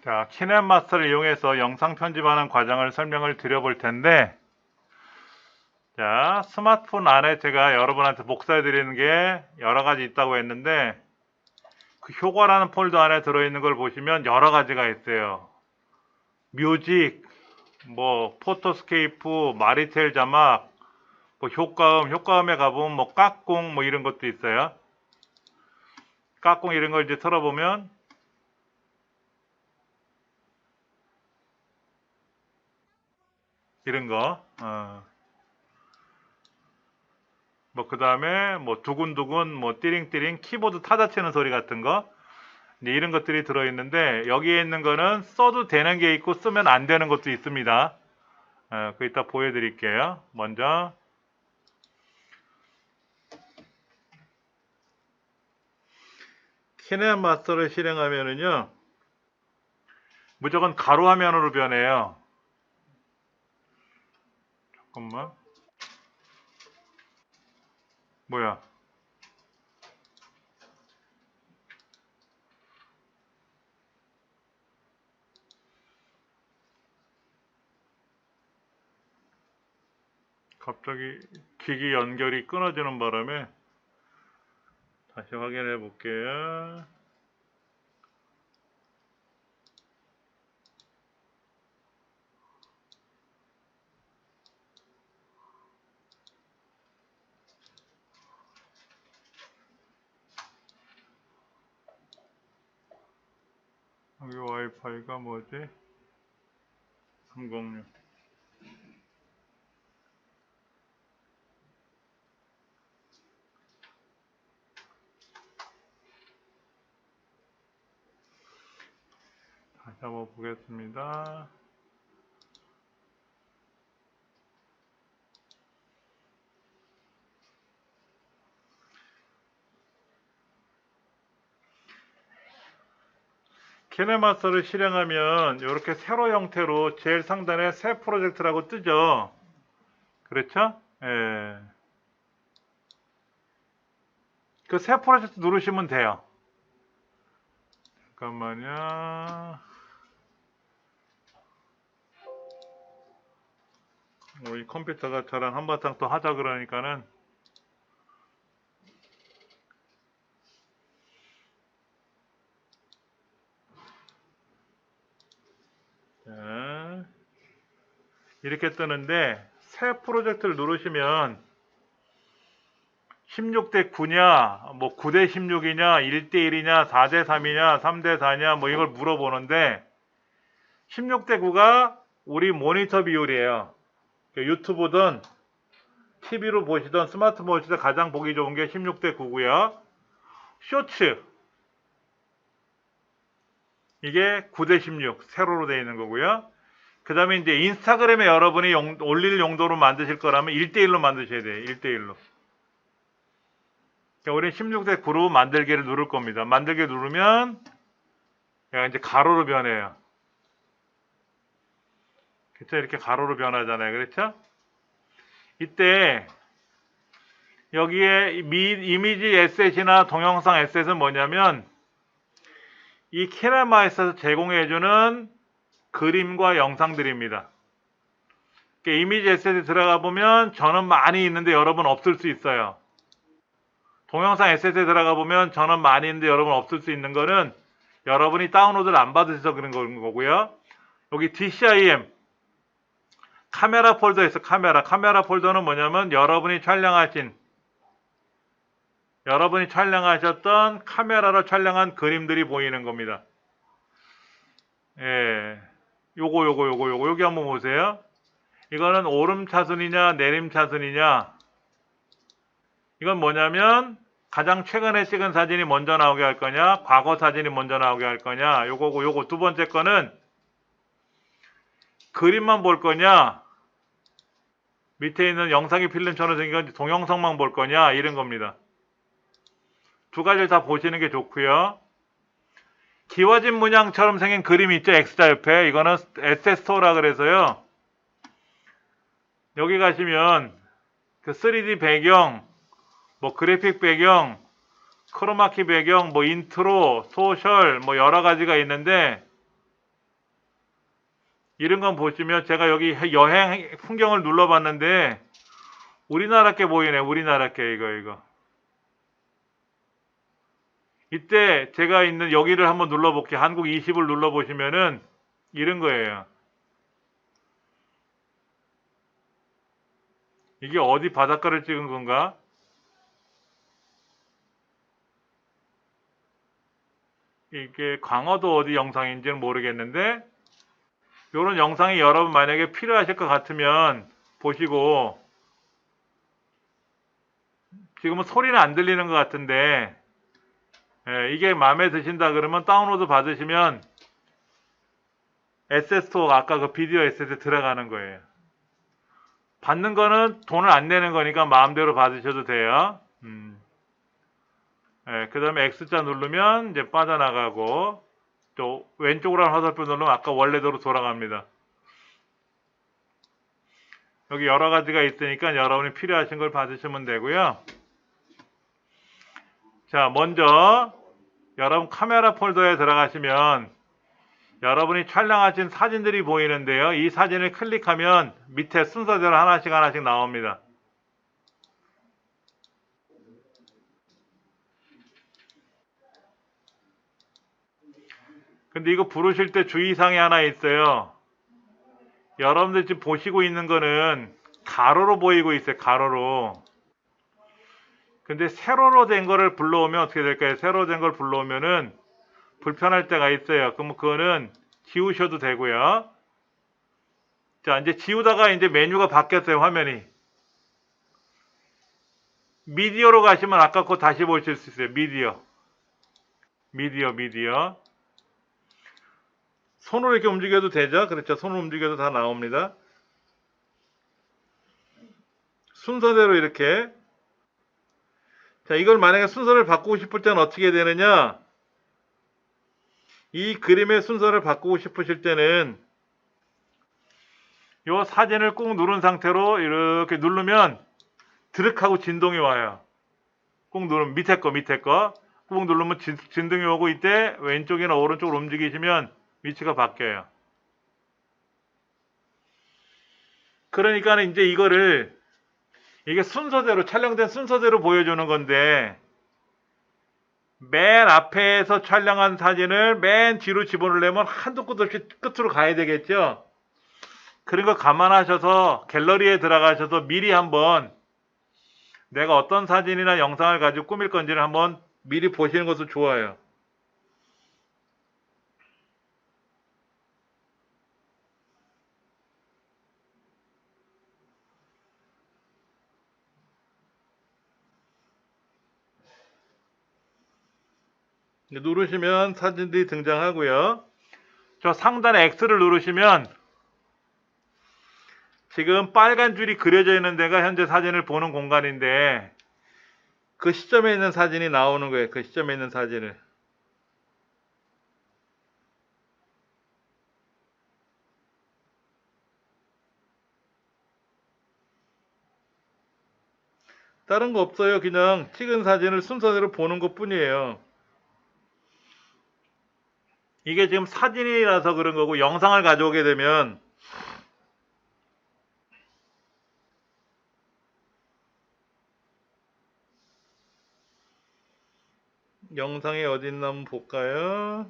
자, 키넷마스터를 이용해서 영상 편집하는 과정을 설명을 드려볼 텐데, 자, 스마트폰 안에 제가 여러분한테 복사해 드리는 게 여러 가지 있다고 했는데, 그 효과라는 폴더 안에 들어있는 걸 보시면 여러 가지가 있어요. 뮤직, 뭐 포토스케이프, 마리텔 자막, 뭐 효과음에 가보면 뭐 깍공 뭐 이런 것도 있어요. 깍공 이런 걸 이제 틀어보면 이런 거, 뭐 그 다음에 뭐 두근두근, 뭐 띠링띠링, 키보드 타자 치는 소리 같은 거, 이제 이런 것들이 들어있는데, 여기에 있는 거는 써도 되는 게 있고 쓰면 안 되는 것도 있습니다. 그 이따 보여드릴게요. 먼저 키넷마스터를 실행하면은요, 무조건 가로 화면으로 변해요. 잠깐만, 뭐야? 갑자기 기기 연결이 끊어지는 바람에 다시 확인해 볼게요. 여기 와이파이가 뭐지? 306. 다시 한번 보겠습니다. 키넷마스터를 실행하면 이렇게 세로 형태로 제일 상단에 새 프로젝트라고 뜨죠. 그렇죠? 예. 그 새 프로젝트 누르시면 돼요. 잠깐만요. 이 컴퓨터가 저랑 한바탕 또 하자 그러니까는, 자, 이렇게 뜨는데, 새 프로젝트를 누르시면 16대 9냐, 뭐 9대 16이냐, 1대 1이냐, 4대 3이냐, 3대 4냐, 뭐 이걸 물어보는데, 16대 9가 우리 모니터 비율이에요. 유튜브든 TV로 보시던 스마트폰 보시던 가장 보기 좋은 게 16대 9고요. 쇼츠 이게 9대 16 세로로 되어 있는 거고요. 그 다음에 이제 인스타그램에 여러분이 올릴 용도로 만드실 거라면 1대1로 만드셔야 돼요. 1대1로. 우리는 16대 9로 만들기를 누를 겁니다. 만들기 누르면 얘가 이제 가로로 변해요. 그렇죠? 이렇게 가로로 변하잖아요. 그렇죠? 이때 여기에 이미지 에셋이나 동영상 에셋은 뭐냐면 이 키넷마스터에서 제공해주는 그림과 영상들입니다. 이미지 에셋에 들어가 보면 저는 많이 있는데 여러분 없을 수 있어요. 동영상 에셋에 들어가 보면 저는 많이 있는데 여러분 없을 수 있는 거는 여러분이 다운로드를 안 받으셔서 그런 거고요. 여기 DCIM 카메라 폴더에서 카메라 폴더는 뭐냐면 여러분이 촬영하셨던 카메라로 촬영한 그림들이 보이는 겁니다. 예. 요거 여기 한번 보세요. 이거는 오름 차순이냐 내림 차순이냐, 이건 뭐냐면 가장 최근에 찍은 사진이 먼저 나오게 할 거냐, 과거 사진이 먼저 나오게 할 거냐, 요거고, 요거 두 번째 거는 그림만 볼 거냐, 밑에 있는 영상이 필름처럼 생긴 건 동영상만 볼 거냐, 이런 겁니다. 두 가지를 다 보시는 게 좋고요. 기와진 문양처럼 생긴 그림이 있죠, X자 옆에. 이거는 에셋 스토어라 그래서요. 여기 가시면 그 3D 배경, 뭐 그래픽 배경, 크로마키 배경, 뭐 인트로, 소셜, 뭐 여러 가지가 있는데 이런 건 보시면 제가 여기 여행 풍경을 눌러봤는데 우리나라 게 보이네. 우리나라 게 이거. 이때 제가 있는 여기를 한번 눌러볼게요. 한국 20을 눌러보시면은 이런 거예요. 이게 어디 바닷가를 찍은 건가? 이게 강화도 어디 영상인지는 모르겠는데 이런 영상이 여러분 만약에 필요하실 것 같으면 보시고 지금은 소리는 안 들리는 것 같은데 이게 마음에 드신다 그러면 다운로드 받으시면 SS2 아까 그 비디오 SS 들어가는 거예요. 받는 거는 돈을 안 내는 거니까 마음대로 받으셔도 돼요. 그 다음에 X자 누르면 이제 빠져나가고 또 왼쪽으로 한 화살표 누르면 아까 원래대로 돌아갑니다. 여기 여러 가지가 있으니까 여러분이 필요하신 걸 받으시면 되고요. 자, 먼저 여러분 카메라 폴더에 들어가시면 여러분이 촬영하신 사진들이 보이는데요. 이 사진을 클릭하면 밑에 순서대로 하나씩 나옵니다. 근데 이거 부르실 때 주의사항이 하나 있어요. 여러분들 지금 보시고 있는 거는 가로로 보이고 있어요. 가로로. 근데 세로로 된 거를 불러오면 어떻게 될까요? 세로로 된 걸 불러오면은 불편할 때가 있어요. 그럼 그거는 지우셔도 되고요. 자, 이제 지우다가 이제 메뉴가 바뀌었어요. 화면이. 미디어로 가시면 아까 거 다시 보실 수 있어요. 미디어. 손으로 이렇게 움직여도 되죠? 그렇죠. 손으로 움직여도 다 나옵니다. 순서대로 이렇게. 자, 이걸 만약에 순서를 바꾸고 싶을 때는 어떻게 되느냐? 이 그림의 순서를 바꾸고 싶으실 때는 이 사진을 꾹 누른 상태로 이렇게 누르면 드륵하고 진동이 와요. 꾹 누르면 밑에 거 꾹 누르면 진동이 오고 이때 왼쪽이나 오른쪽으로 움직이시면 위치가 바뀌어요. 그러니까 이제 이게 순서대로 촬영된 순서대로 보여주는 건데 맨 앞에서 촬영한 사진을 맨 뒤로 집어넣으려면 한도 끝 없이 끝으로 가야 되겠죠. 그런 거 감안하셔서 갤러리에 들어가셔서 미리 한번 내가 어떤 사진이나 영상을 가지고 꾸밀 건지를 한번 미리 보시는 것도 좋아요. 누르시면 사진들이 등장하고요. 저 상단에 X를 누르시면 지금 빨간 줄이 그려져 있는 데가 현재 사진을 보는 공간인데 그 시점에 있는 사진이 나오는 거예요. 그 시점에 있는 사진을. 다른 거 없어요. 그냥 찍은 사진을 순서대로 보는 것 뿐이에요. 이게 지금 사진이라서 그런 거고 영상을 가져오게 되면 영상이 어디 있나 한번 볼까요?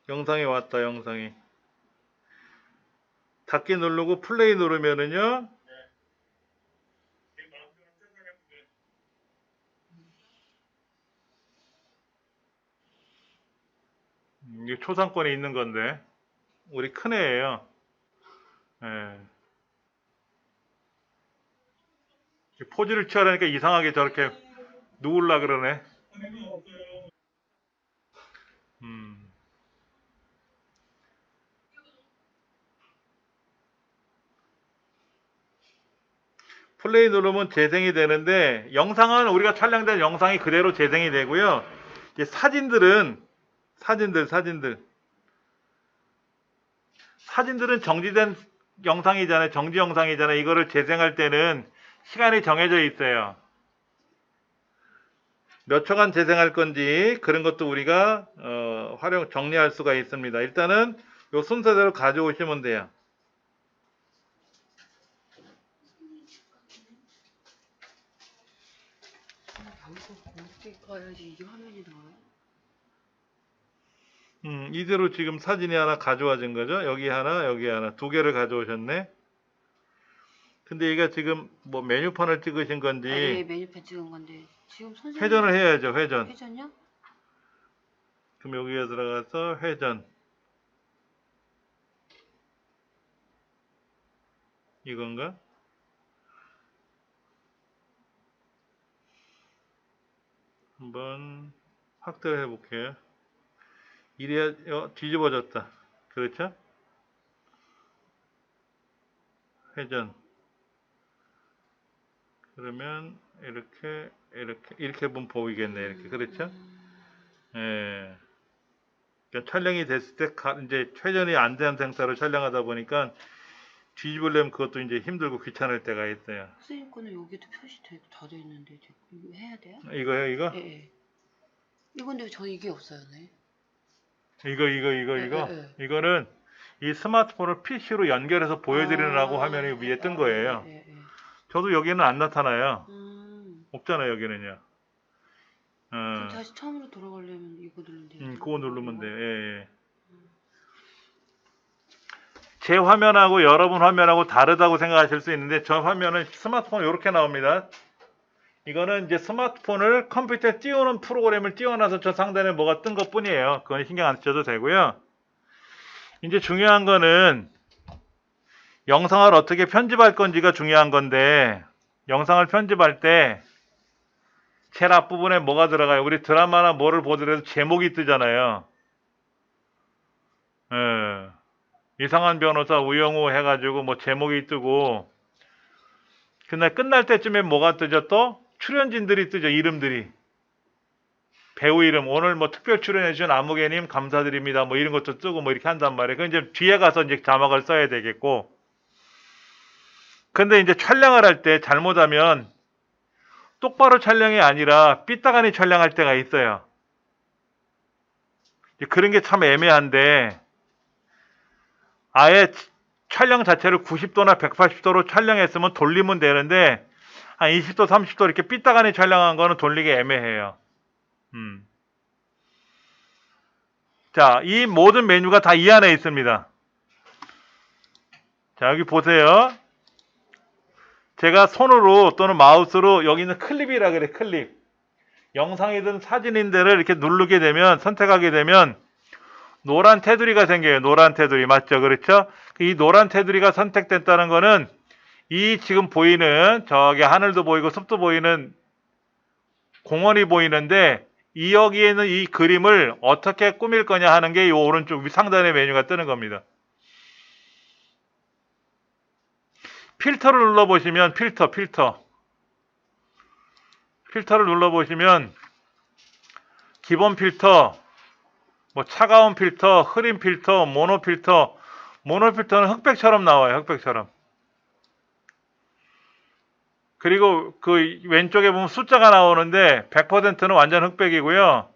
영상이 왔다. 영상이. 닫기 누르고 플레이 누르면은요. 이게 초상권에 있는 건데 우리 큰애예요. 예. 포즈를 취하려니까 이상하게 저렇게 누울라 그러네. 음. 플레이 누르면 재생이 되는데 영상은 우리가 촬영된 영상이 그대로 재생이 되고요. 이제 사진들은 사진들은 정지된 영상이잖아요. 정지 영상이잖아요. 이거를 재생할 때는 시간이 정해져 있어요. 몇 초간 재생할 건지 그런 것도 우리가 정리할 수가 있습니다. 일단은 요 순서대로 가져오시면 돼요. 여기서 공개 꺼야지 이게 화면이 나와요. 이대로 지금 사진이 하나 가져와진 거죠. 여기 하나, 여기 하나, 두 개를 가져오셨네. 근데 얘가 지금 뭐 메뉴판을 찍으신 건지 네, 메뉴판 찍은 건데 지금 선생님 회전을 해야죠. 회전. 회전요? 그럼 여기에 들어가서 회전. 이건가? 한번 확대를 해볼게요. 이래야 뒤집어졌다. 그렇죠? 회전. 그러면 이렇게 보면 보이겠네. 이렇게 그렇죠? 예. 그러니까 촬영이 됐을 때 이제 회전이 안 된 상태로 촬영하다 보니까 뒤집으려면 그것도 이제 힘들고 귀찮을 때가 있어요. 선생님 거는 여기도 표시 다 돼 있는데 이거 해야 돼요? 이거요, 이거? 예. 네. 이건데 저 이게 없어요, 네. 이거. 이거는 이 스마트폰을 PC로 연결해서 보여드리느라고 화면이 위에 뜬 거예요. 저도 여기는 안 나타나요. 없잖아요, 여기는요. 그럼 다시 처음으로 돌아가려면 이거 누르면 돼요? 그거 누르면 돼요. 예. 제 화면하고 여러분 화면하고 다르다고 생각하실 수 있는데 저 화면은 스마트폰 이렇게 나옵니다. 이거는 이제 스마트폰을 컴퓨터에 띄우는 프로그램을 띄워놔서 저 상단에 뭐가 뜬 것 뿐이에요. 그건 신경 안 쓰셔도 되고요. 이제 중요한 거는 영상을 어떻게 편집할 건지가 중요한 건데 영상을 편집할 때 제일 앞부분에 뭐가 들어가요? 우리 드라마나 뭐를 보더라도 제목이 뜨잖아요. 이상한 변호사 우영우 해가지고 뭐 제목이 뜨고 근데 끝날 때쯤에 뭐가 뜨죠? 또 출연진들이 뜨죠. 이름들이 배우 이름 오늘 뭐 특별 출연해주신 아무개님 감사드립니다. 뭐 이런 것도 뜨고 뭐 이렇게 한단 말이에요. 그 이제 뒤에 가서 이제 자막을 써야 되겠고 근데 이제 촬영을 할 때 잘못하면 똑바로 촬영이 아니라 삐딱하니 촬영할 때가 있어요. 그런 게 참 애매한데 아예 촬영 자체를 90도나 180도로 촬영했으면 돌리면 되는데 한 20도 30도 이렇게 삐딱하니 촬영한 거는 돌리기 애매해요. 자, 이 모든 메뉴가 다 이 안에 있습니다. 자, 여기 보세요. 제가 손으로 또는 마우스로 여기 있는 클립이라 그래, 클립. 영상이든 사진인데를 이렇게 누르게 되면, 선택하게 되면 노란 테두리가 생겨요. 노란 테두리. 맞죠? 그렇죠? 이 노란 테두리가 선택됐다는 거는 이 지금 보이는 저기 하늘도 보이고 숲도 보이는 공원이 보이는데 이 여기에는 이 그림을 어떻게 꾸밀 거냐 하는 게 이 오른쪽 상단의 메뉴가 뜨는 겁니다. 필터를 눌러보시면 필터를 눌러보시면 기본 필터, 뭐 차가운 필터, 흐린 필터, 모노 필터. 모노 필터는 흑백처럼 나와요. 흑백처럼. 그리고 그 왼쪽에 보면 숫자가 나오는데 100%는 완전 흑백이고요.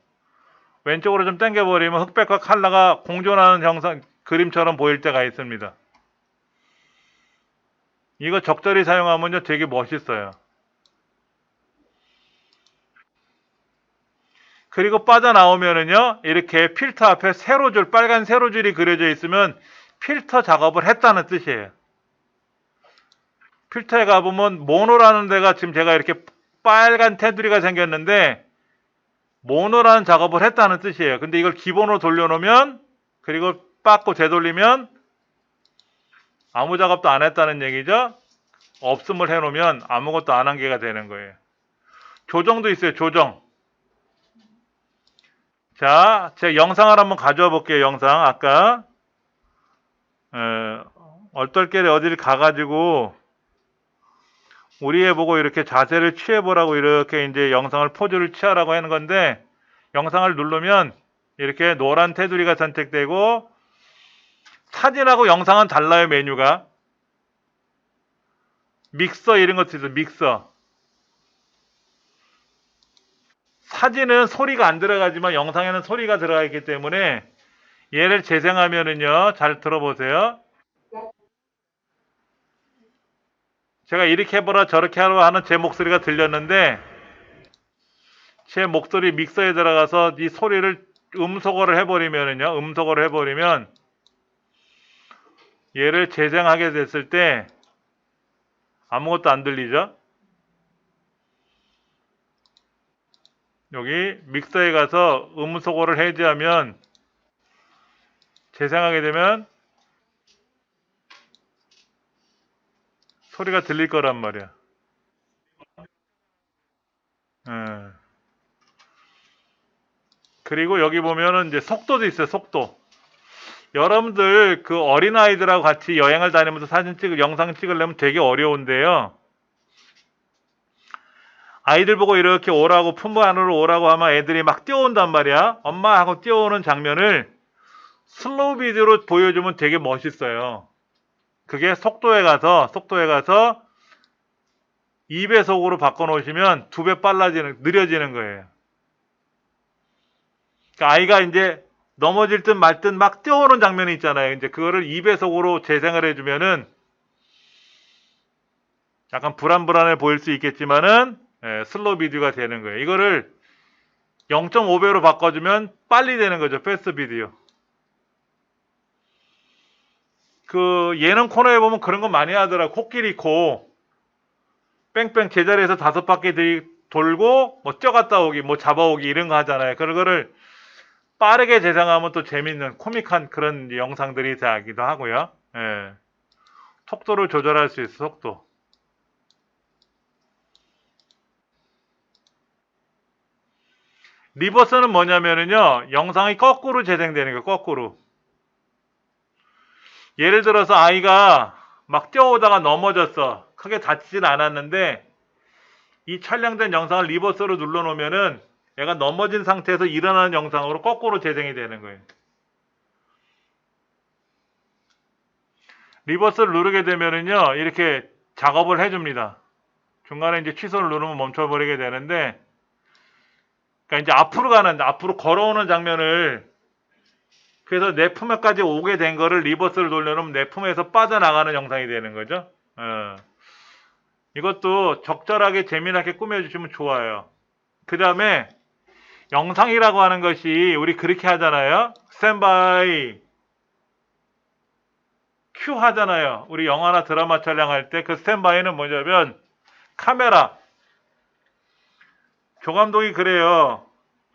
왼쪽으로 좀 당겨버리면 흑백과 컬러가 공존하는 형상 그림처럼 보일 때가 있습니다. 이거 적절히 사용하면요 되게 멋있어요. 그리고 빠져나오면은요 이렇게 필터 앞에 세로줄, 빨간 세로줄이 그려져 있으면 필터 작업을 했다는 뜻이에요. 필터에 가보면 모노라는 데가 지금 제가 이렇게 빨간 테두리가 생겼는데 모노라는 작업을 했다는 뜻이에요. 근데 이걸 기본으로 돌려놓으면 그리고 빠꾸 되돌리면 아무 작업도 안 했다는 얘기죠. 없음을 해놓으면 아무것도 안 한 게가 되는 거예요. 조정도 있어요. 조정. 자, 제가 영상을 한번 가져와 볼게요. 영상 아까 얼떨결에 어디를 가가지고 우리 애 보고 이렇게 자세를 취해보라고 이렇게 이제 영상을 포즈를 취하라고 하는 건데 영상을 누르면 이렇게 노란 테두리가 선택되고 사진하고 영상은 달라요. 메뉴가 믹서 이런 것도 있어. 믹서. 사진은 소리가 안 들어가지만 영상에는 소리가 들어가 있기 때문에 얘를 재생하면은요. 잘 들어보세요. 제가 이렇게 해보라 저렇게 하라 하는 제 목소리가 들렸는데 제 목소리 믹서에 들어가서 이 소리를 음소거를 해버리면은요. 음소거를 해버리면 얘를 재생하게 됐을 때 아무것도 안 들리죠? 여기 믹서에 가서 음소거를 해제하면 재생하게 되면 소리가 들릴 거란 말이야. 예. 그리고 여기 보면은 이제 속도도 있어요. 속도. 여러분들 그 어린아이들하고 같이 여행을 다니면서 영상 찍으려면 되게 어려운데요. 아이들 보고 이렇게 오라고 품목 안으로 오라고 하면 애들이 막 뛰어온단 말이야. 엄마 하고 뛰어오는 장면을 슬로우 비디오로 보여주면 되게 멋있어요. 그게 속도에 가서 2배속으로 바꿔놓으시면 2배 느려지는 거예요. 그러니까 아이가 이제 넘어질 듯 말 듯 막 뛰어오는 장면이 있잖아요. 이제 그거를 2배속으로 재생을 해주면은 약간 불안불안해 보일 수 있겠지만은 슬로우 비디오가 되는 거예요. 이거를 0.5배로 바꿔주면 빨리 되는 거죠. 패스트 비디오. 그 예능 코너에 보면 그런 거 많이 하더라. 코끼리 코 뺑뺑 제자리에서 5바퀴 돌고 뭐 뛰어갔다 오기 뭐 잡아오기 이런 거 하잖아요. 그런 거를 빠르게 재생하면 또 재밌는 코믹한 그런 영상들이 되기도 하고요. 예. 속도를 조절할 수 있어. 속도. 리버스는 뭐냐면은요. 영상이 거꾸로 재생되는 거예요. 거꾸로. 예를 들어서 아이가 막 뛰어오다가 넘어졌어. 크게 다치진 않았는데 이 촬영된 영상을 리버스로 눌러놓으면은 얘가 넘어진 상태에서 일어나는 영상으로 거꾸로 재생이 되는 거예요. 리버스를 누르게 되면은요. 이렇게 작업을 해줍니다. 중간에 이제 취소를 누르면 멈춰버리게 되는데 그러니까 이제 앞으로 걸어오는 장면을 그래서 내 품에까지 오게 된 거를 리버스를 돌려놓으면 내 품에서 빠져나가는 영상이 되는 거죠. 이것도 적절하게 재미나게 꾸며주시면 좋아요. 그 다음에 영상이라고 하는 것이 우리 그렇게 하잖아요. 스탠바이 큐 하잖아요. 우리 영화나 드라마 촬영할 때 그 스탠바이는 뭐냐면 카메라. 조감독이 그래요.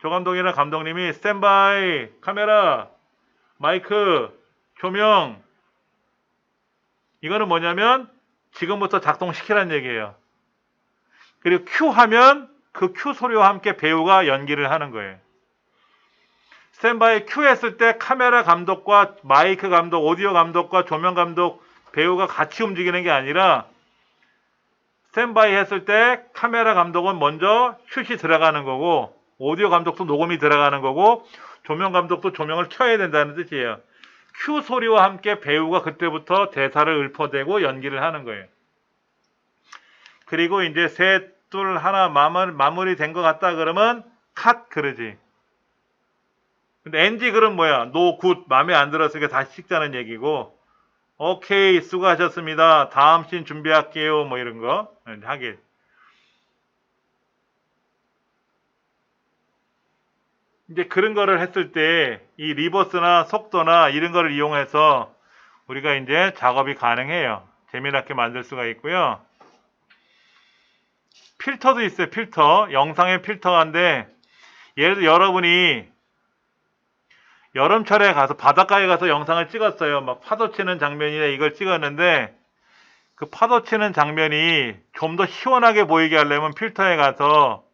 조감독이나 감독님이 스탠바이 카메라 마이크 조명 이거는 뭐냐면 지금부터 작동시키라는 얘기예요. 그리고 큐 하면 그 큐 소리와 함께 배우가 연기를 하는 거예요. 스탠바이 큐 했을 때 카메라 감독과 마이크 감독, 오디오 감독과 조명 감독, 배우가 같이 움직이는 게 아니라 스탠바이 했을 때 카메라 감독은 먼저 슛이 들어가는 거고 오디오 감독도 녹음이 들어가는 거고 조명 감독도 조명을 켜야 된다는 뜻이에요. 큐 소리와 함께 배우가 그때부터 대사를 읊어대고 연기를 하는 거예요. 그리고 이제 셋, 둘, 하나 마무리 된 것 같다 그러면 컷 그러지. 근데 NG 그럼 뭐야? 노 굿 마음에 안 들었으니까 다시 찍자는 얘기고 오케이 수고하셨습니다. 다음 씬 준비할게요. 뭐 이런 거 하게. 이제 그런 거를 했을 때 이 리버스나 속도나 이런 거를 이용해서 우리가 이제 작업이 가능해요. 재미나게 만들 수가 있고요. 필터도 있어요. 필터. 영상의 필터인데 예를 들어 여러분이 여름철에 가서 바닷가에 가서 영상을 찍었어요. 막 파도 치는 장면이나 이걸 찍었는데 그 파도 치는 장면이 좀 더 시원하게 보이게 하려면 필터에 가서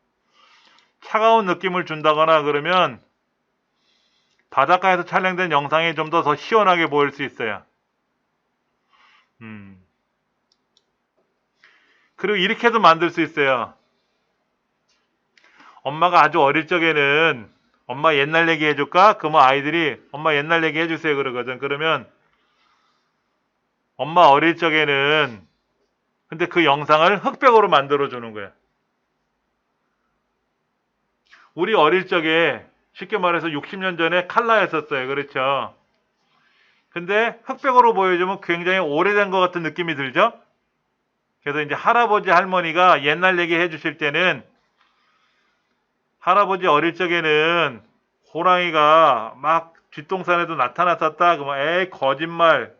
차가운 느낌을 준다거나 그러면 바닷가에서 촬영된 영상이 좀 더 시원하게 보일 수 있어요. 그리고 이렇게도 만들 수 있어요. 엄마가 아주 어릴 적에는 엄마 옛날 얘기 해줄까? 그러면 아이들이 엄마 옛날 얘기 해주세요 그러거든. 그러면 엄마 어릴 적에는 근데 그 영상을 흑백으로 만들어 주는 거야. 우리 어릴 적에 쉽게 말해서 60년 전에 칼라였었어요. 그렇죠? 근데 흑백으로 보여주면 굉장히 오래된 것 같은 느낌이 들죠? 그래서 이제 할아버지 할머니가 옛날 얘기 해주실 때는 할아버지 어릴 적에는 호랑이가 막 뒷동산에도 나타났었다. 그러면 에이 거짓말.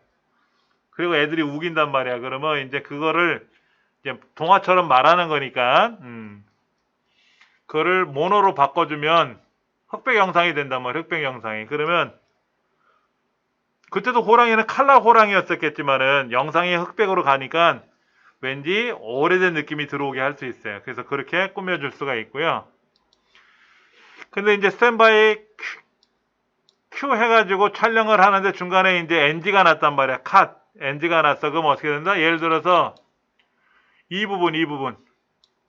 그리고 애들이 우긴단 말이야. 그러면 이제 그거를 이제 동화처럼 말하는 거니까 그거를 모노로 바꿔주면 흑백 영상이 된단 말이야. 흑백 영상이. 그러면 그때도 호랑이는 칼라 호랑이였었겠지만은 영상이 흑백으로 가니까 왠지 오래된 느낌이 들어오게 할 수 있어요. 그래서 그렇게 꾸며줄 수가 있고요. 근데 이제 스탠바이 큐 해가지고 촬영을 하는데 중간에 이제 NG가 났단 말이야. 컷. NG가 났어. 그럼 어떻게 된다? 예를 들어서 이 부분.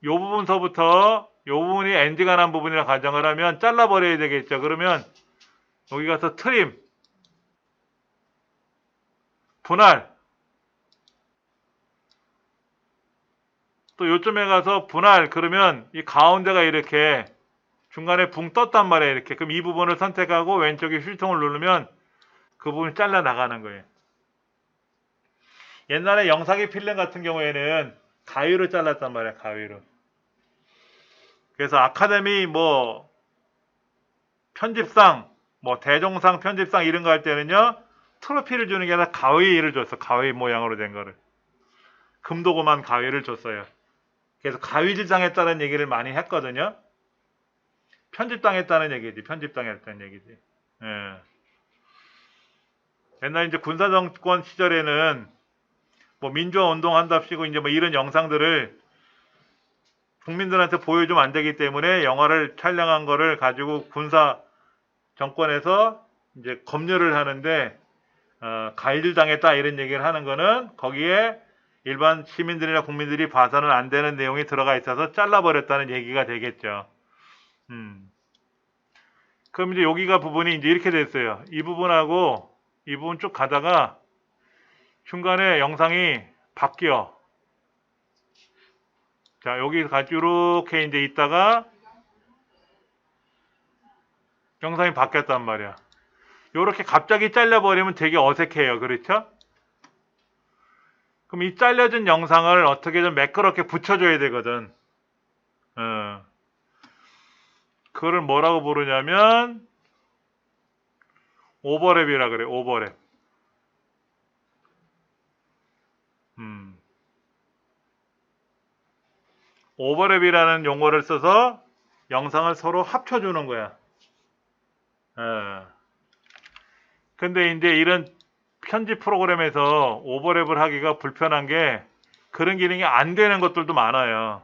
요 부분서부터 요 부분이 NG가 난 부분이라 가정을 하면 잘라버려야 되겠죠. 그러면 여기 가서 트림, 분할, 또 요쯤에 가서 분할, 그러면 이 가운데가 이렇게 중간에 붕 떴단 말이에요. 이렇게. 그럼 이 부분을 선택하고 왼쪽에 휠통을 누르면 그 부분이 잘라 나가는 거예요. 옛날에 영상의 필름 같은 경우에는 가위로 잘랐단 말이야. 가위로. 그래서 아카데미 뭐 편집상, 뭐 대종상 편집상 이런 거 할 때는요, 트로피를 주는 게 아니라 가위를 줬어. 가위 모양으로 된 거를. 금도고만 가위를 줬어요. 그래서 가위질당했다는 얘기를 많이 했거든요. 편집당했다는 얘기지. 편집당했다는 얘기지. 예. 옛날 이제 군사정권 시절에는 뭐 민주화 운동한답시고 이제 뭐 이런 영상들을 국민들한테 보여주면 안 되기 때문에 영화를 촬영한 거를 가지고 군사 정권에서 이제 검열을 하는데 가해질 당했다 이런 얘기를 하는 거는 거기에 일반 시민들이나 국민들이 봐서는 안 되는 내용이 들어가 있어서 잘라버렸다는 얘기가 되겠죠. 그럼 이제 여기가 부분이 이제 이렇게 됐어요. 이 부분하고 이 부분 쭉 가다가 중간에 영상이 바뀌어. 자, 여기 이렇게 이제 있다가 영상이 바뀌었단 말이야. 요렇게 갑자기 잘려버리면 되게 어색해요. 그렇죠? 그럼 이 잘려진 영상을 어떻게 좀 매끄럽게 붙여줘야 되거든. 그거를 뭐라고 부르냐면 오버랩이라 그래. 오버랩. 오버랩이라는 용어를 써서 영상을 서로 합쳐주는 거야. 근데 이제 이런 편집 프로그램에서 오버랩을 하기가 불편한 게 그런 기능이 안 되는 것들도 많아요.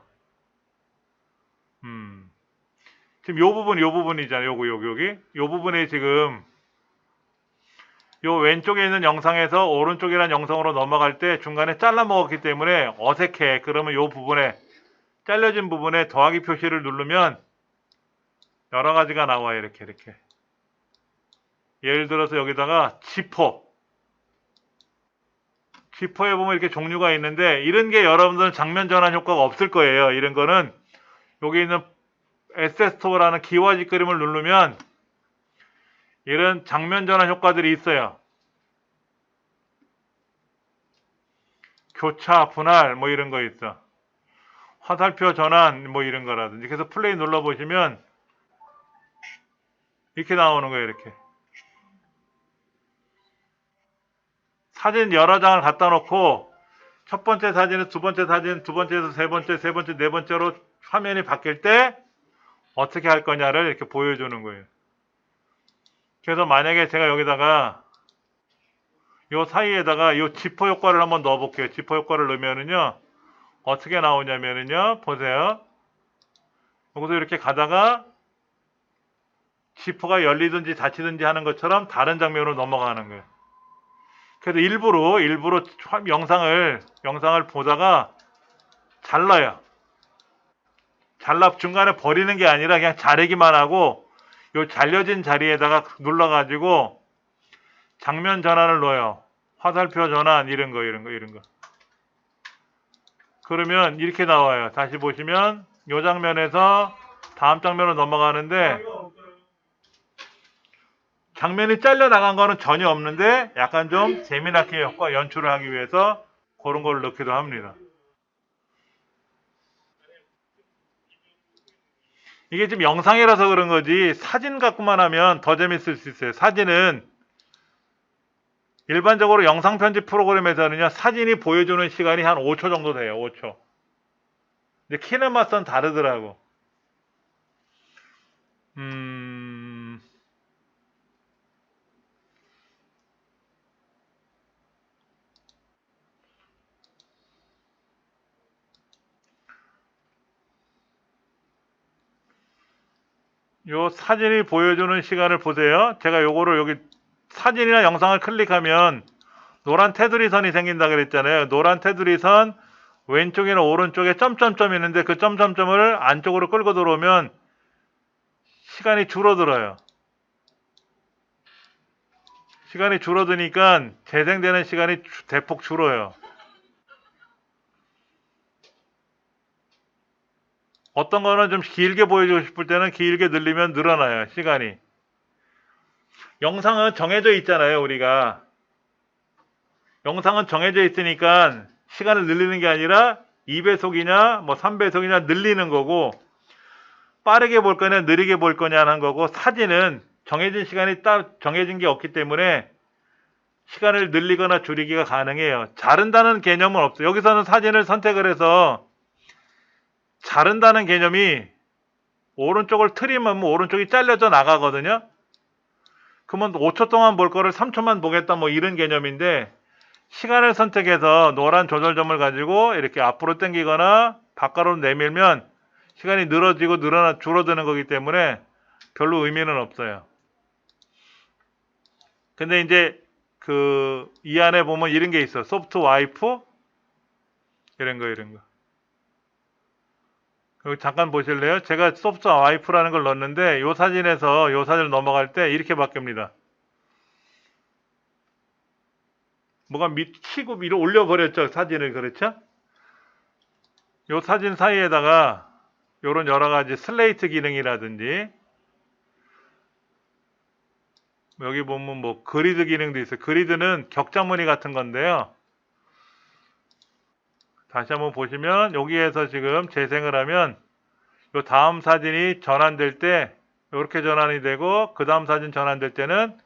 지금 요 부분이잖아요. 여기. 요 부분에 지금 요 왼쪽에 있는 영상에서 오른쪽이라는 영상으로 넘어갈 때 중간에 잘라 먹었기 때문에 어색해. 그러면 요 부분에 잘려진 부분에 더하기 표시를 누르면 여러 가지가 나와요. 이렇게. 예를 들어서 여기다가 지퍼에 보면 이렇게 종류가 있는데 이런 게 여러분들은 장면 전환 효과가 없을 거예요. 이런 거는 여기 있는 에세스토어라는 기와집 그림을 누르면 이런 장면 전환 효과들이 있어요. 교차, 분할 뭐 이런 거 있어. 화살표 전환 뭐 이런 거라든지. 그래서 플레이 눌러보시면 이렇게 나오는 거예요. 이렇게. 사진 여러 장을 갖다 놓고 첫 번째 사진은 두 번째 사진, 두 번째에서 세 번째, 네 번째로 화면이 바뀔 때 어떻게 할 거냐를 이렇게 보여주는 거예요. 그래서 만약에 제가 여기다가 요 사이에다가 요 지퍼 효과를 한번 넣어 볼게요. 지퍼 효과를 넣으면은요 어떻게 나오냐면은요 보세요. 여기서 이렇게 가다가 지퍼가 열리든지 닫히든지 하는 것처럼 다른 장면으로 넘어가는 거예요. 그래서 일부러 영상을 보다가 잘라요. 중간에 버리는 게 아니라 그냥 자르기만 하고 요 잘려진 자리에다가 눌러가지고 장면 전환을 넣어요. 화살표 전환 이런 거. 그러면 이렇게 나와요. 다시 보시면 이 장면에서 다음 장면으로 넘어가는데 장면이 잘려 나간 거는 전혀 없는데 약간 좀 재미나게 연출을 하기 위해서 그런 걸 넣기도 합니다. 이게 지금 영상이라서 그런 거지 사진 갖고만 하면 더 재밌을 수 있어요. 사진은 일반적으로 영상 편집 프로그램에서는요, 사진이 보여주는 시간이 한 5초 정도 돼요. 5초. 근데 키네마스는 다르더라고. 음, 요 사진이 보여주는 시간을 보세요. 제가 요거를 여기 사진이나 영상을 클릭하면 노란 테두리 선이 생긴다 그랬잖아요. 노란 테두리 선 왼쪽이나 오른쪽에 점점점 있는데 그 점점점을 안쪽으로 끌고 들어오면 시간이 줄어들어요. 시간이 줄어드니까 재생되는 시간이 대폭 줄어요. 어떤 거는 좀 길게 보여주고 싶을 때는 길게 늘리면 늘어나요. 시간이. 영상은 정해져 있잖아요. 우리가. 영상은 정해져 있으니까 시간을 늘리는 게 아니라 2배속이냐 뭐 3배속이냐 늘리는 거고 빠르게 볼 거냐 느리게 볼 거냐 하는 거고 사진은 정해진 시간이 딱 정해진 게 없기 때문에 시간을 늘리거나 줄이기가 가능해요. 자른다는 개념은 없어요. 여기서는 사진을 선택을 해서 자른다는 개념이 오른쪽을 트림하면 오른쪽이 잘려져 나가거든요. 그러면 5초 동안 볼 거를 3초만 보겠다 뭐 이런 개념인데 시간을 선택해서 노란 조절점을 가지고 이렇게 앞으로 당기거나 바깥으로 내밀면 시간이 늘어지고 줄어드는 거기 때문에 별로 의미는 없어요. 근데 이제 이 안에 보면 이런 게 있어. 소프트 와이프 이런 거. 여기 잠깐 보실래요? 제가 소프트 와이프라는 걸 넣었는데 이 사진에서 이 사진을 넘어갈 때 이렇게 바뀝니다. 뭐가 치고 위로 올려버렸죠. 사진을. 그렇죠? 이 사진 사이에다가 이런 여러 가지 슬레이트 기능이라든지 여기 보면 뭐 그리드 기능도 있어요. 그리드는 격자무늬 같은 건데요. 다시 한번 보시면 여기에서 지금 재생을 하면 요 다음 사진이 전환될 때 이렇게 전환이 되고 그 다음 사진 전환될 때는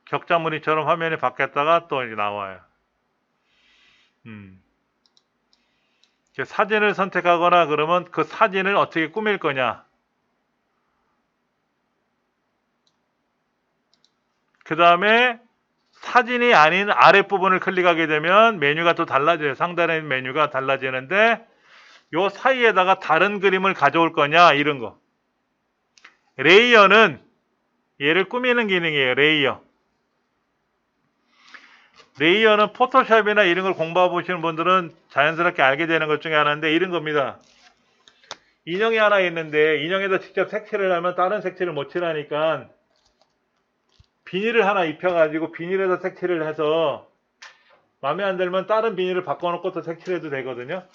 격자무늬처럼 화면이 바뀌었다가 또 이제 나와요. 사진을 선택하거나 그러면 그 사진을 어떻게 꾸밀 거냐. 그 다음에 사진이 아닌 아랫부분을 클릭하게 되면 메뉴가 또 달라져요. 상단에 있는 메뉴가 달라지는데 요 사이에다가 다른 그림을 가져올 거냐 이런 거. 레이어는 얘를 꾸미는 기능이에요. 레이어는 포토샵이나 이런 걸 공부해 보시는 분들은 자연스럽게 알게 되는 것 중에 하나인데 이런 겁니다. 인형이 하나 있는데 인형에다 직접 색칠을 하면 다른 색칠을 못 칠하니까 비닐을 하나 입혀가지고 비닐에다 색칠을 해서 마음에 안 들면 다른 비닐을 바꿔놓고 또 색칠해도 되거든요.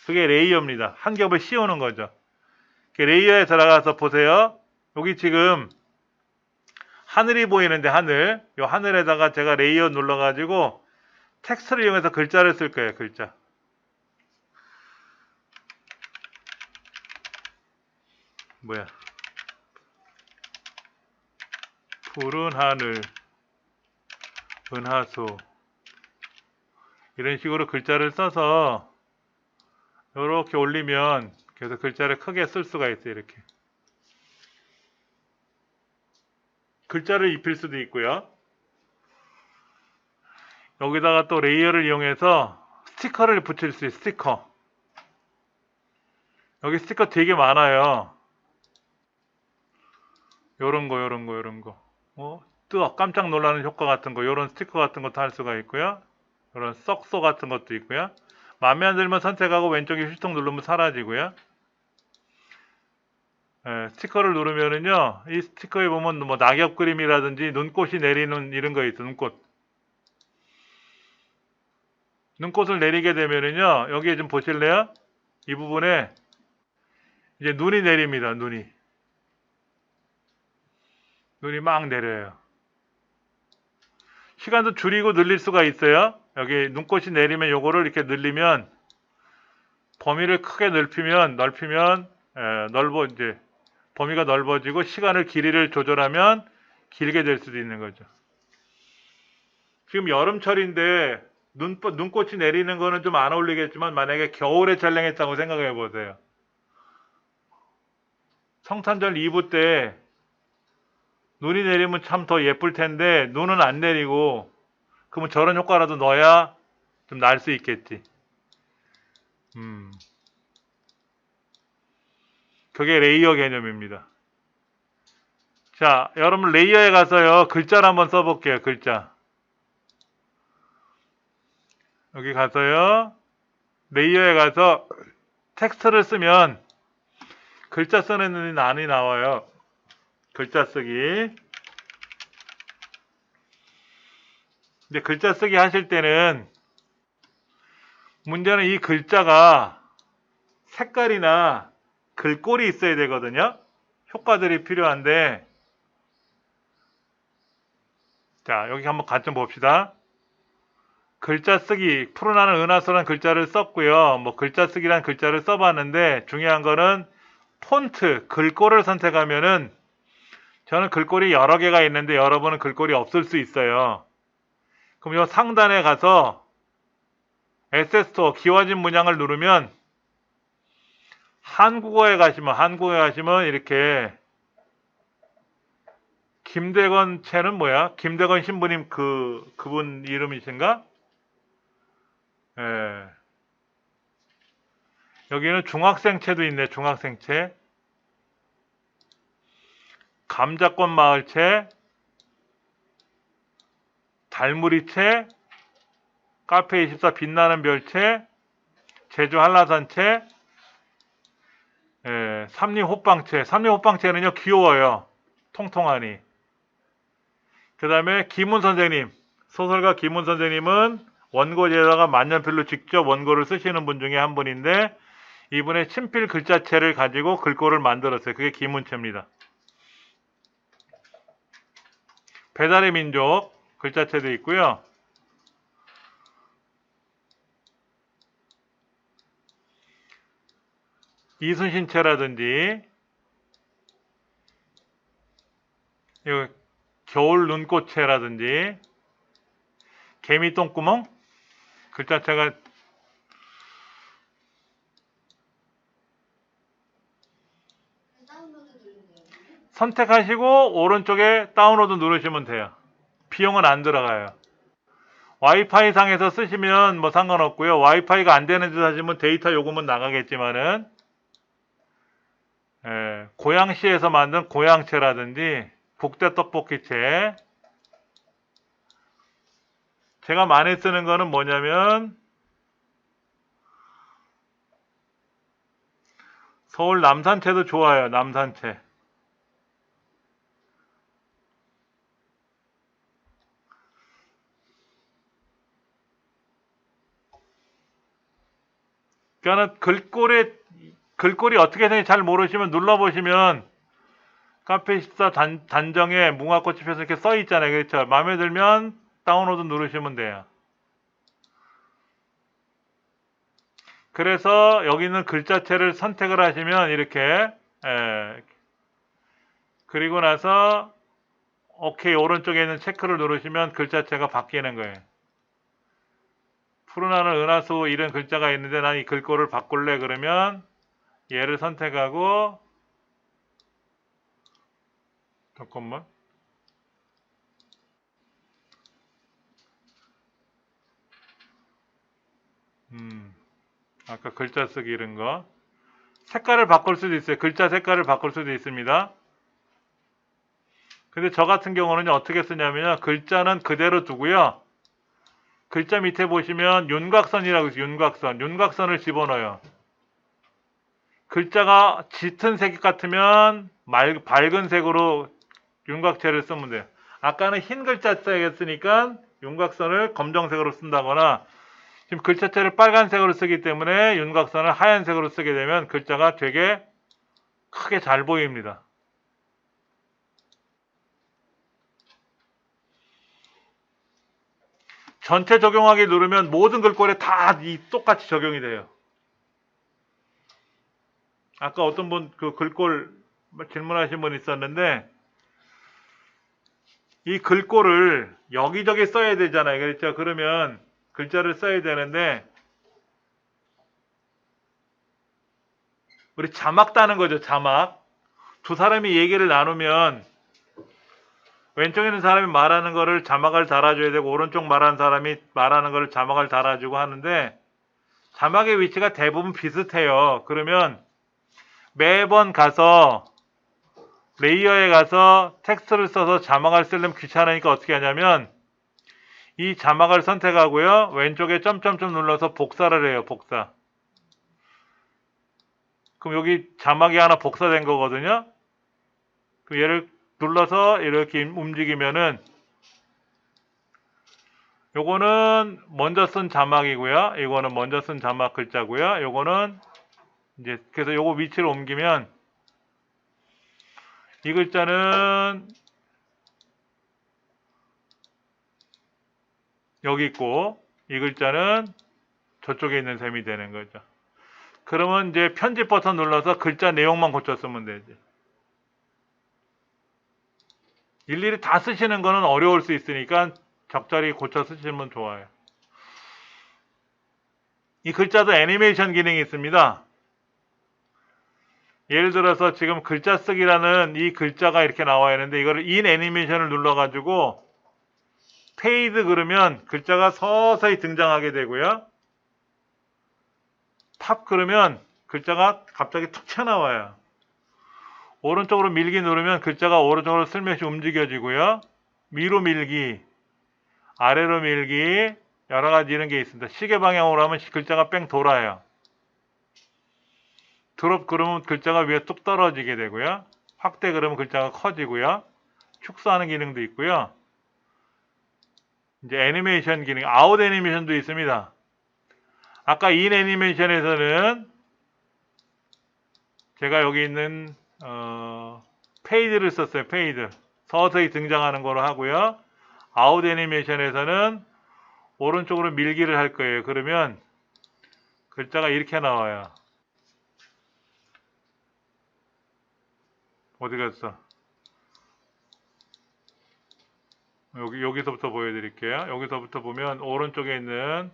그게 레이어입니다. 한 겹을 씌우는 거죠. 레이어에 들어가서 보세요. 여기 지금 하늘이 보이는데 하늘. 이 하늘에다가 제가 레이어 눌러가지고 텍스트를 이용해서 글자를 쓸 거예요. 글자. 뭐야? 푸른 하늘, 은하수. 이런 식으로 글자를 써서 이렇게 올리면 그래서 글자를 크게 쓸 수가 있어요. 이렇게. 글자를 입힐 수도 있고요. 여기다가 또 레이어를 이용해서 스티커를 붙일 수 있어요. 스티커. 여기 스티커 되게 많아요. 요런 거. 뜨거 깜짝 놀라는 효과 같은 거, 요런 스티커 같은 것도 할 수가 있고요. 요런 썩소 같은 것도 있고요. 마음에 안 들면 선택하고 왼쪽에 휴통 누르면 사라지고요. 스티커를 누르면은요, 이 스티커에 보면 뭐 낙엽 그림이라든지 눈꽃이 내리는 이런 거 있어, 눈꽃. 눈꽃을 내리게 되면은요, 여기에 좀 보실래요? 이 부분에 이제 눈이 내립니다. 눈이 막 내려요. 시간도 줄이고 늘릴 수가 있어요. 여기 눈꽃이 내리면 요거를 이렇게 늘리면 범위를 크게 넓히면 이제 범위가 넓어지고 시간을 길이를 조절하면 길게 될 수도 있는 거죠. 지금 여름철인데 눈꽃이 내리는 거는 좀 안 어울리겠지만 만약에 겨울에 촬영했다고 생각해 보세요. 성탄절 2부 때 눈이 내리면 참 더 예쁠 텐데 눈은 안 내리고 그러면 저런 효과라도 넣어야 좀 날 수 있겠지. 그게 레이어 개념입니다. 자, 여러분 레이어에 가서요. 글자를 한번 써볼게요. 글자. 여기 가서요. 레이어에 가서 텍스트를 쓰면 글자 쓰는 난이 나와요. 글자 쓰기. 근데 글자 쓰기 하실 때는 문제는 이 글자가 색깔이나 글꼴이 있어야 되거든요. 효과들이 필요한데 자, 여기 한번 관점 봅시다. 글자 쓰기, 푸른하늘 은하수라는 글자를 썼고요. 뭐 글자 쓰기란 글자를 써봤는데 중요한 거는 폰트, 글꼴을 선택하면은 저는 글꼴이 여러 개가 있는데 여러분은 글꼴이 없을 수 있어요. 그럼 이 상단에 가서 에세스토어 기와진 문양을 누르면 한국어에 가시면 이렇게 김대건 채는 뭐야? 김대건 신부님 그분 이름이신가? 예. 여기는 중학생 채도 있네. 중학생 채. 감자꽃 마을 채. 달무리 채. 카페24 빛나는 별채. 제주 한라산 채. 예, 삼림 호빵채. 삼림 호빵채는요 귀여워요. 통통하니. 그 다음에 김훈 선생님, 소설가 김훈 선생님은 원고지에다가 만년필로 직접 원고를 쓰시는 분 중에 한 분인데 이분의 친필 글자체를 가지고 글꼴을 만들었어요. 그게 김훈채입니다. 배달의 민족 글자체도 있고요. 이순신채라든지 겨울 눈꽃채라든지 개미똥구멍 글자체가 선택하시고 오른쪽에 다운로드 누르시면 돼요. 비용은 안 들어가요. 와이파이 상에서 쓰시면 뭐 상관없고요. 와이파이가 안 되는 듯 하시면 데이터 요금은 나가겠지만은 고양시에서 만든 고양채라든지 국대 떡볶이채 제가 많이 쓰는 거는 뭐냐면 서울 남산채도 좋아요. 남산채. 그러니까 글꼴이 어떻게 되는지 잘 모르시면 눌러보시면 카페24 단정에 무궁화꽃이 펴서 이렇게 써 있잖아요. 그렇죠? 마음에 들면 다운로드 누르시면 돼요. 그래서 여기 있는 글자체를 선택을 하시면 이렇게 그리고 나서 오케이 오른쪽에 있는 체크를 누르시면 글자체가 바뀌는 거예요. 푸른하늘 은하수 이런 글자가 있는데 난 이 글꼴을 바꿀래 그러면 얘를 선택하고 잠깐만 아까 글자 쓰기 이런 거 색깔을 바꿀 수도 있어요. 글자 색깔을 바꿀 수도 있습니다. 근데 저 같은 경우는 어떻게 쓰냐면요. 글자는 그대로 두고요. 글자 밑에 보시면 윤곽선이라고 있어요. 윤곽선을 집어넣어요. 글자가 짙은 색 같으면 밝은 색으로 윤곽체를 쓰면 돼요. 아까는 흰 글자 써야겠으니까 윤곽선을 검정색으로 쓴다거나 지금 글자체를 빨간색으로 쓰기 때문에 윤곽선을 하얀색으로 쓰게 되면 글자가 되게 크게 잘 보입니다. 전체 적용하기 누르면 모든 글꼴에 다 똑같이 적용이 돼요. 아까 어떤 분 그 글꼴 질문하신 분 있었는데 이 글꼴을 여기저기 써야 되잖아요. 그렇죠? 그러면 글자를 써야 되는데 우리 자막 따는 거죠. 자막. 두 사람이 얘기를 나누면 왼쪽에 있는 사람이 말하는 거를 자막을 달아줘야 되고 오른쪽 말하는 사람이 말하는 거를 자막을 달아주고 하는데 자막의 위치가 대부분 비슷해요. 그러면 매번 가서 레이어에 가서 텍스트를 써서 자막을 쓰려면 귀찮으니까 어떻게 하냐면 이 자막을 선택하고요. 왼쪽에 점점점 눌러서 복사를 해요. 복사. 그럼 여기 자막이 하나 복사된 거거든요. 그럼 얘를 눌러서 이렇게 움직이면은 요거는 먼저 쓴 자막이고요. 이거는 먼저 쓴 자막 글자고요. 요거는 이제 그래서 요거 위치를 옮기면 이 글자는 여기 있고 이 글자는 저쪽에 있는 셈이 되는 거죠. 그러면 이제 편집 버튼 눌러서 글자 내용만 고쳐 쓰면 되지. 일일이 다 쓰시는 거는 어려울 수 있으니까 적절히 고쳐 쓰시면 좋아요. 이 글자도 애니메이션 기능이 있습니다. 예를 들어서 지금 글자 쓰기라는 이 글자가 이렇게 나와 있는데 이거를 인 애니메이션을 눌러가지고 페이드 그러면 글자가 서서히 등장하게 되고요. 탑 그러면 글자가 갑자기 툭 튀어나와요. 오른쪽으로 밀기 누르면 글자가 오른쪽으로 슬며시 움직여지고요. 위로 밀기, 아래로 밀기 여러 가지 이런 게 있습니다. 시계 방향으로 하면 글자가 뺑 돌아요. 드롭 그러면 글자가 위에 뚝 떨어지게 되고요. 확대 그러면 글자가 커지고요. 축소하는 기능도 있고요. 이제 애니메이션 기능, 아웃 애니메이션도 있습니다. 아까 인 애니메이션에서는 제가 여기 있는 페이드를 썼어요. 페이드. 서서히 등장하는 거로 하고요. 아웃 애니메이션에서는 오른쪽으로 밀기를 할 거예요. 그러면 글자가 이렇게 나와요. 어디 갔어? 여기서부터 보여드릴게요. 여기서부터 보면 오른쪽에 있는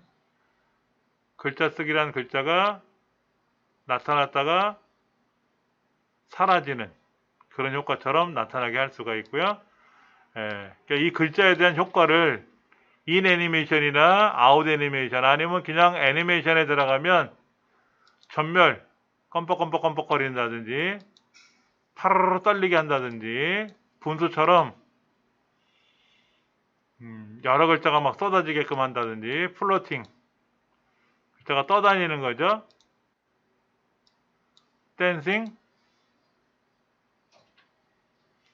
글자 쓰기라는 글자가 나타났다가 사라지는 그런 효과처럼 나타나게 할 수가 있고요. 그러니까 이 글자에 대한 효과를 인 애니메이션이나 아웃 애니메이션 아니면 그냥 애니메이션에 들어가면 전멸 껌뻑껌뻑 거린다든지 파르르 떨리게 한다든지 분수처럼 여러 글자가 막 쏟아지게끔 한다든지 플로팅 글자가 떠다니는 거죠. 댄싱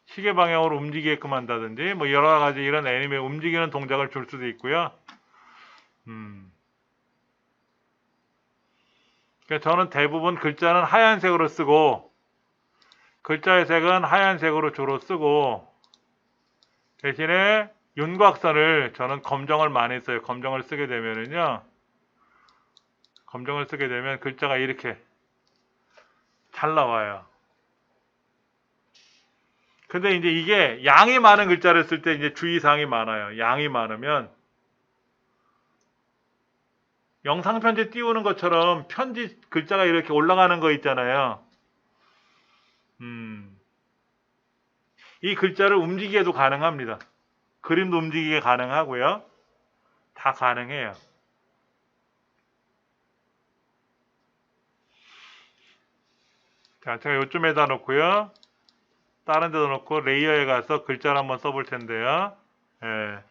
시계 방향으로 움직이게끔 한다든지 뭐 여러 가지 이런 애니메 움직이는 동작을 줄 수도 있고요. 그러니까 저는 대부분 글자는 하얀색으로 쓰고 글자의 색은 하얀색으로 주로 쓰고 대신에 윤곽선을 저는 검정을 많이 써요. 검정을 쓰게 되면은요. 검정을 쓰게 되면 글자가 이렇게 잘 나와요. 근데 이제 이게 양이 많은 글자를 쓸 때 이제 주의사항이 많아요. 양이 많으면 영상 편지 띄우는 것처럼 편지 글자가 이렇게 올라가는 거 있잖아요. 이 글자를 움직이게도 가능합니다. 그림도 움직이게 가능하고요. 다 가능해요. 자, 제가 요쯤에다 놓고요. 다른 데다 놓고 레이어에 가서 글자를 한번 써볼 텐데요. 예.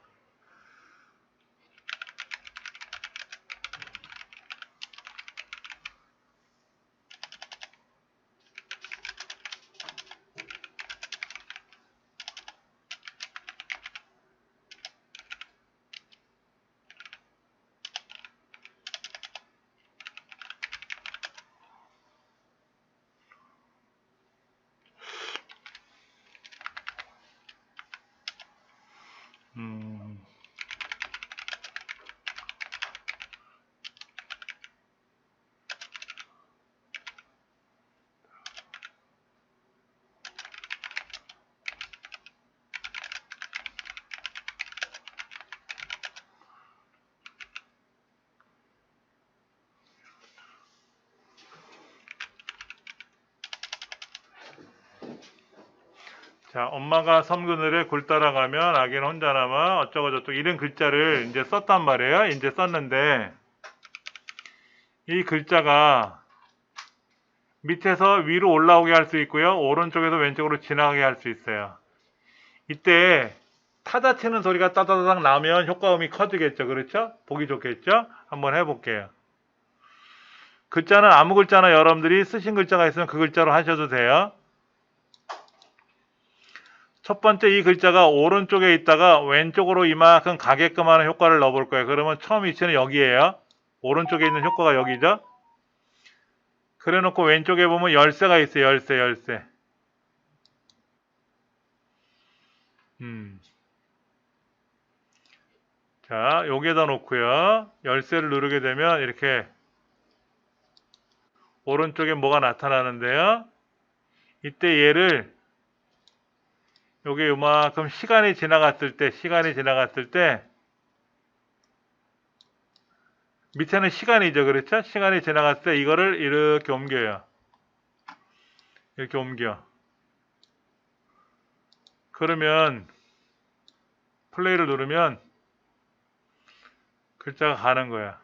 자, 엄마가 섬 그늘에 굴 따라가면 아기는 혼자 남아 어쩌고 저쩌고 이런 글자를 이제 썼단 말이에요. 이제 썼는데 이 글자가 밑에서 위로 올라오게 할 수 있고요. 오른쪽에서 왼쪽으로 지나가게 할 수 있어요. 이때 타자 치는 소리가 따다닥 나면 효과음이 커지겠죠. 그렇죠? 보기 좋겠죠? 한번 해볼게요. 글자는 아무 글자나 여러분들이 쓰신 글자가 있으면 그 글자로 하셔도 돼요. 첫 번째 이 글자가 오른쪽에 있다가 왼쪽으로 이만큼 가게끔 하는 효과를 넣어볼 거예요. 그러면 처음 위치는 여기에요. 오른쪽에 있는 효과가 여기죠. 그래 놓고 왼쪽에 보면 열쇠가 있어요. 열쇠. 자, 여기에다 놓고요. 열쇠를 누르게 되면 이렇게 오른쪽에 뭐가 나타나는데요. 이때 얘를 요게 요만큼 시간이 지나갔을 때 밑에는 시간이죠. 그렇죠? 시간이 지나갔을 때 이거를 이렇게 옮겨요. 이렇게 옮겨. 그러면 플레이를 누르면 글자가 가는 거야.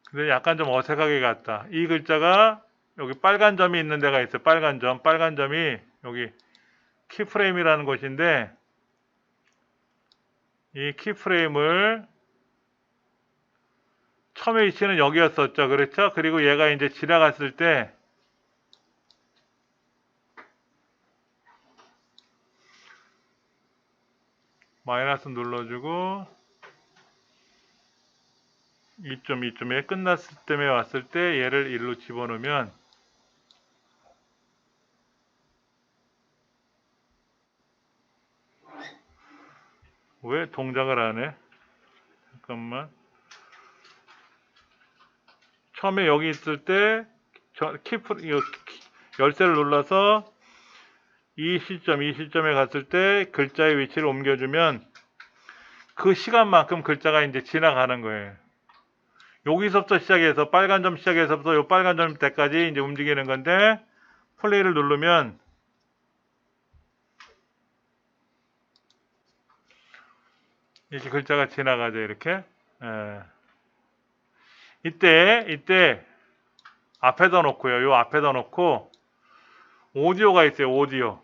근데 약간 좀 어색하게 갔다. 이 글자가 여기 빨간 점이 있는 데가 있어요. 빨간 점이 여기 키프레임이라는 곳인데 이 키프레임을 처음에 위치는 여기였었죠. 그렇죠? 그리고 얘가 이제 지나갔을 때 마이너스 눌러주고 이쯤에 끝났을 때에 왔을 때 얘를 일로 집어넣으면 왜 동작을 안 해? 잠깐만. 처음에 여기 있을 때 열쇠를 눌러서 이 시점에 갔을 때 글자의 위치를 옮겨주면 그 시간만큼 글자가 이제 지나가는 거예요. 여기서부터 시작해서 빨간 점 시작해서부터 요 빨간 점 때까지 이제 움직이는 건데 플레이를 누르면 이렇게 글자가 지나가죠. 이렇게. 예. 이때 앞에다 놓고요. 요 앞에다 놓고 오디오가 있어요. 오디오.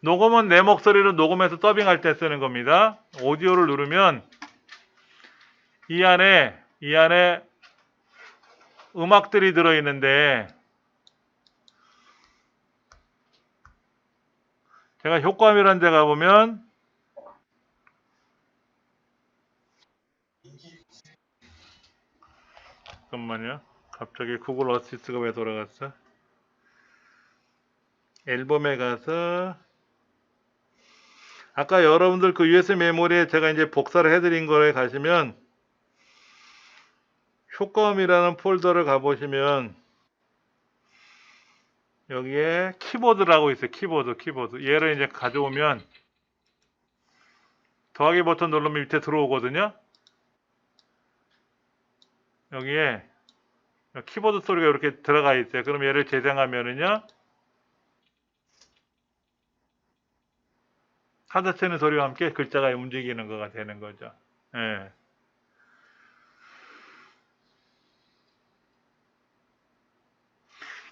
녹음은 내 목소리로 녹음해서 더빙할 때 쓰는 겁니다. 오디오를 누르면 이 안에 음악들이 들어있는데 제가 효과음이라는 데 가보면 잠깐만요. 갑자기 구글 어시스트가 왜 돌아갔어? 앨범에 가서 아까 여러분들 그 USB 메모리에 제가 이제 복사를 해드린 거에 가시면 효과음이라는 폴더를 가보시면 여기에 키보드라고 있어요. 키보드. 얘를 이제 가져오면 더하기 버튼 누르면 밑에 들어오거든요. 여기에 키보드 소리가 이렇게 들어가 있어요. 그럼 얘를 재생하면은요. 타자 치는 소리와 함께 글자가 움직이는 거가 되는 거죠. 예.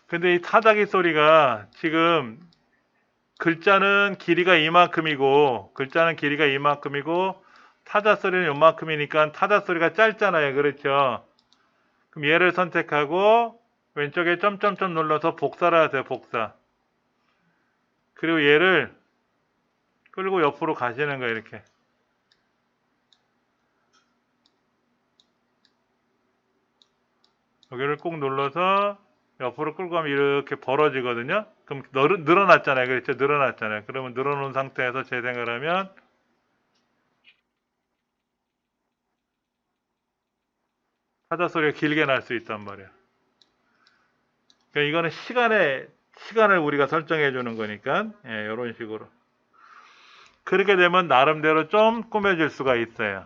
근데 이 타자기 소리가 지금 글자는 길이가 이만큼이고 타자 소리는 요만큼이니까 타자 소리가 짧잖아요. 그렇죠? 그럼 얘를 선택하고 왼쪽에 점점점 눌러서 복사를 하세요. 복사. 그리고 얘를 끌고 옆으로 가시는 거예요. 이렇게. 여기를 꾹 눌러서 옆으로 끌고 가면 이렇게 벌어지거든요. 그럼 늘어났잖아요. 그렇죠? 늘어났잖아요. 그러면 늘어놓은 상태에서 재생을 하면 타자 소리가 길게 날 수 있단 말이에요. 그러니까 이거는 시간을 우리가 설정해 주는 거니까 이런 식으로 그렇게 되면 나름대로 좀 꾸며질 수가 있어요.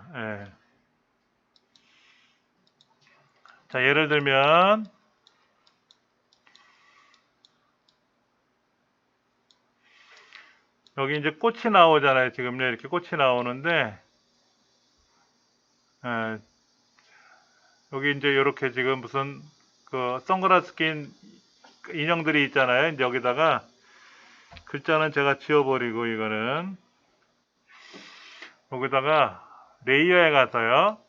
자, 예를 들면 여기 이제 꽃이 나오잖아요. 지금 이렇게 꽃이 나오는데, 예, 여기 이제 이렇게 지금 무슨 그 선글라스 낀 인형들이 있잖아요. 이제 여기다가 글자는 제가 지워버리고 이거는 여기다가 레이어에 가서요.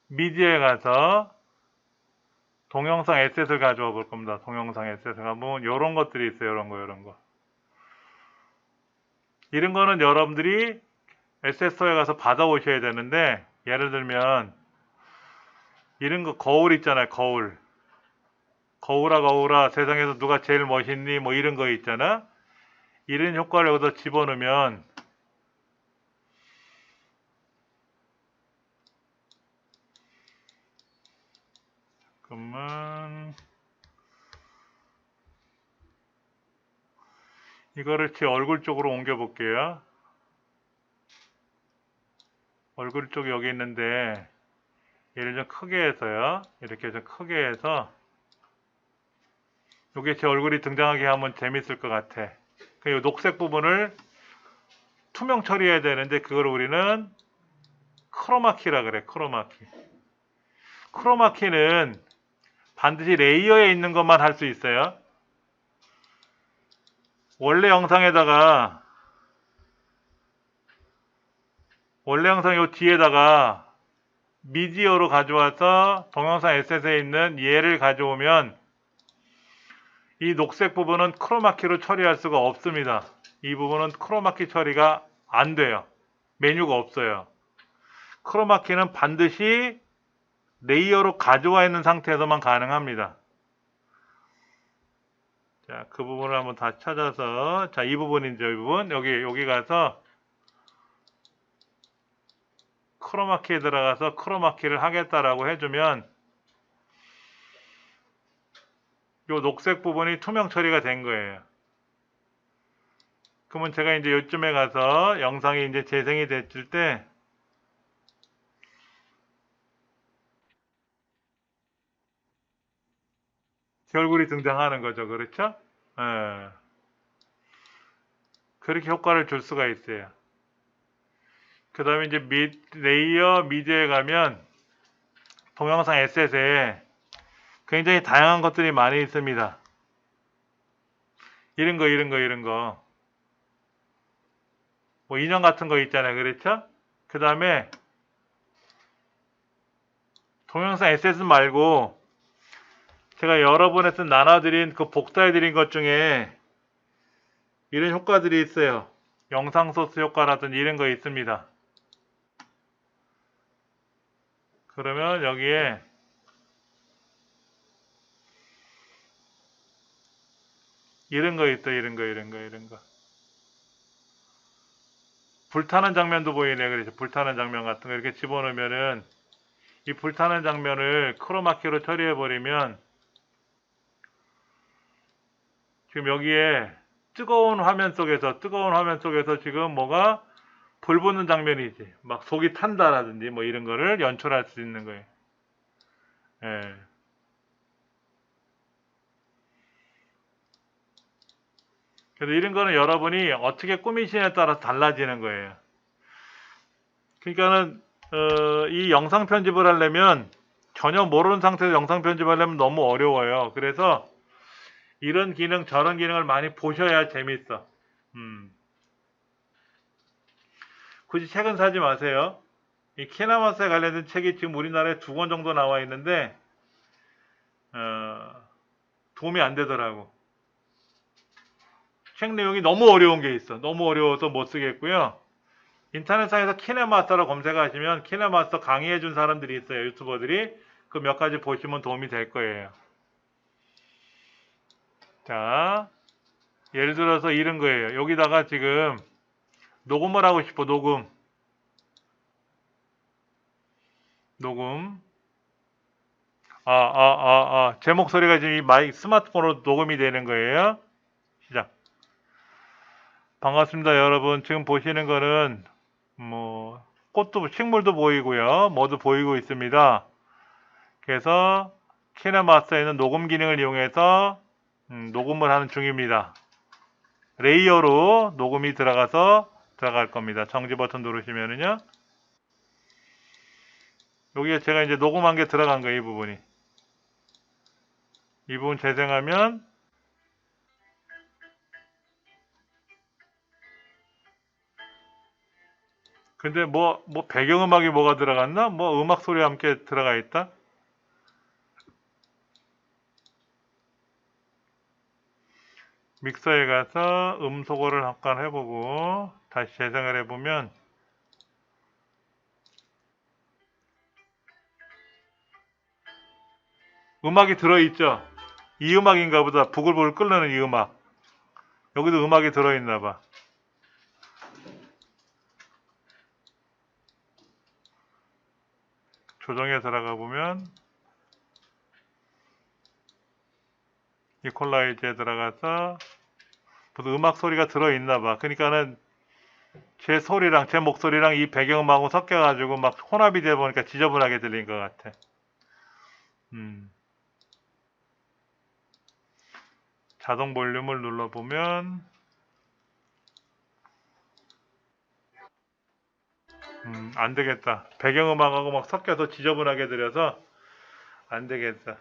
미디어에 가서 동영상 에셋을 가져와 볼 겁니다. 동영상 에셋을 가면 이런 것들이 있어요. 이런 거. 이런 거는 여러분들이 에셋소에 가서 받아오셔야 되는데, 예를 들면 이런 거 거울 있잖아요. 거울. 거울아 세상에서 누가 제일 멋있니? 뭐 이런 거 있잖아. 이런 효과를 여기다 집어넣으면 그러면 이거를 제 얼굴 쪽으로 옮겨 볼게요. 얼굴 쪽이 여기 있는데 얘를 좀 크게 해서요. 이렇게 좀 크게 해서 이게 제 얼굴이 등장하게 하면 재밌을 것 같아. 이 녹색 부분을 투명 처리해야 되는데 그걸 우리는 크로마키라 그래. 크로마키. 크로마키는 반드시 레이어에 있는 것만 할 수 있어요. 원래 영상에다가 원래 영상 요 뒤에다가 미디어로 가져와서 동영상 에셋에 있는 얘를 가져오면 이 녹색 부분은 크로마키로 처리할 수가 없습니다. 이 부분은 크로마키 처리가 안 돼요. 메뉴가 없어요. 크로마키는 반드시 레이어로 가져와 있는 상태에서만 가능합니다. 자, 그 부분을 한번 다시 찾아서, 자, 이 부분이죠, 이 부분. 여기 가서 크로마키에 들어가서 크로마키를 하겠다라고 해주면 요 녹색 부분이 투명 처리가 된 거예요. 그러면 제가 이제 요쯤에 가서 영상이 이제 재생이 됐을 때 제 얼굴이 등장하는 거죠. 그렇죠? 예. 그렇게 효과를 줄 수가 있어요. 그 다음에 이제 레이어 미디어에 가면 동영상 에셋에 굉장히 다양한 것들이 많이 있습니다. 이런 거. 뭐 인형 같은 거 있잖아요. 그렇죠? 그 다음에 동영상 에셋 말고 제가 여러분한테 나눠드린 그 복사해드린 것 중에 이런 효과들이 있어요. 영상 소스 효과라든지 이런 거 있습니다. 그러면 여기에 이런 거 있다. 이런 거. 불타는 장면도 보이네. 그래서 불타는 장면 같은 거 이렇게 집어넣으면은 이 불타는 장면을 크로마키로 처리해버리면 지금 여기에 뜨거운 화면 속에서 지금 뭐가 불 붙는 장면이지. 막 속이 탄다라든지 뭐 이런 거를 연출할 수 있는 거예요. 예. 그래서 이런 거는 여러분이 어떻게 꾸미시냐에 따라서 달라지는 거예요. 그러니까는 이 영상 편집을 하려면 전혀 모르는 상태에서 영상 편집하려면 너무 어려워요. 그래서 이런 기능 저런 기능을 많이 보셔야 재밌어. 굳이 책은 사지 마세요. 이 키네마스에 관련된 책이 지금 우리나라에 2권 정도 나와 있는데 도움이 안 되더라고. 책 내용이 너무 어려운 게 있어. 너무 어려워서 못 쓰겠고요. 인터넷상에서 키네마스터로 검색하시면 키네마스터 강의해준 사람들이 있어요. 유튜버들이. 그 몇 가지 보시면 도움이 될 거예요. 자, 예를 들어서 이런 거예요. 여기다가 지금 녹음을 하고 싶어. 녹음. 제 목소리가 지금 이 스마트폰으로 녹음이 되는 거예요. 시작. 반갑습니다, 여러분. 지금 보시는 거는 뭐 꽃도 식물도 보이고요. 뭐도 보이고 있습니다. 그래서 키네마스터에는 녹음 기능을 이용해서 녹음을 하는 중입니다. 레이어로 녹음이 들어갈 겁니다. 정지 버튼 누르시면은요. 여기에 제가 이제 녹음한 게 들어간 거예요. 이 부분이. 이 부분 재생하면 근데 뭐 배경음악이 뭐가 들어갔나? 뭐 음악 소리 함께 들어가 있다? 믹서에 가서 음소거를 잠깐 해보고 다시 재생을 해보면 음악이 들어있죠? 이 음악인가 보다. 부글부글 끓는 이 음악. 여기도 음악이 들어있나 봐. 조정에 들어가 보면 이퀄라이저에 들어가서 무슨 음악 소리가 들어있나 봐. 그러니까는 제 소리랑 제 목소리랑 이 배경음악하고 섞여가지고 막 혼합이 돼 보니까 지저분하게 들린 것 같아. 자동 볼륨을 눌러보면 안 되겠다. 배경음악하고 막 섞여서 지저분하게 들려서 안 되겠다.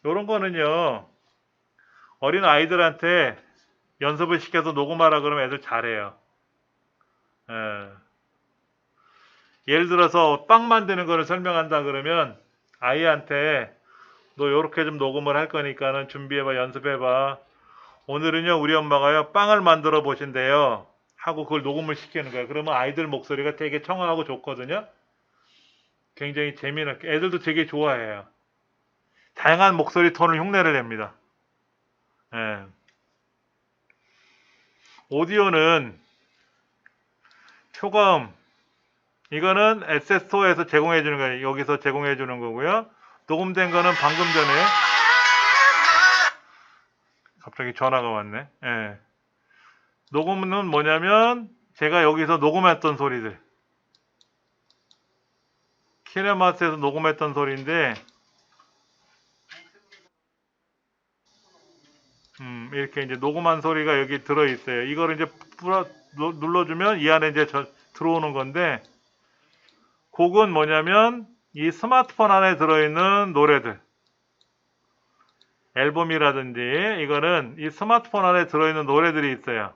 요런 거는요, 어린 아이들한테 연습을 시켜서 녹음하라 그러면 애들 잘해요. 예. 예를 들어서 빵 만드는 거를 설명한다 그러면 아이한테 너 요렇게 좀 녹음을 할 거니까는 준비해봐, 연습해봐. 오늘은요, 우리 엄마가요, 빵을 만들어 보신대요. 하고 그걸 녹음을 시키는 거예요. 그러면 아이들 목소리가 되게 청아하고 좋거든요. 굉장히 재미나게, 애들도 되게 좋아해요. 다양한 목소리 톤을 흉내를 냅니다. 예. 오디오는 효과음, 이거는 에세스토어에서 제공해 주는 거예요. 여기서 제공해 주는 거고요. 녹음된 거는 방금 전에 갑자기 전화가 왔네. 예. 녹음은 뭐냐면 제가 여기서 녹음했던 소리들, 키네마스에서 녹음했던 소리인데 이렇게 이제 녹음한 소리가 여기 들어 있어요. 이거를 이제 눌러주면 이 안에 이제 들어오는 건데, 곡은 뭐냐면 이 스마트폰 안에 들어있는 노래들, 앨범이라든지 이거는 이 스마트폰 안에 들어있는 노래들이 있어요.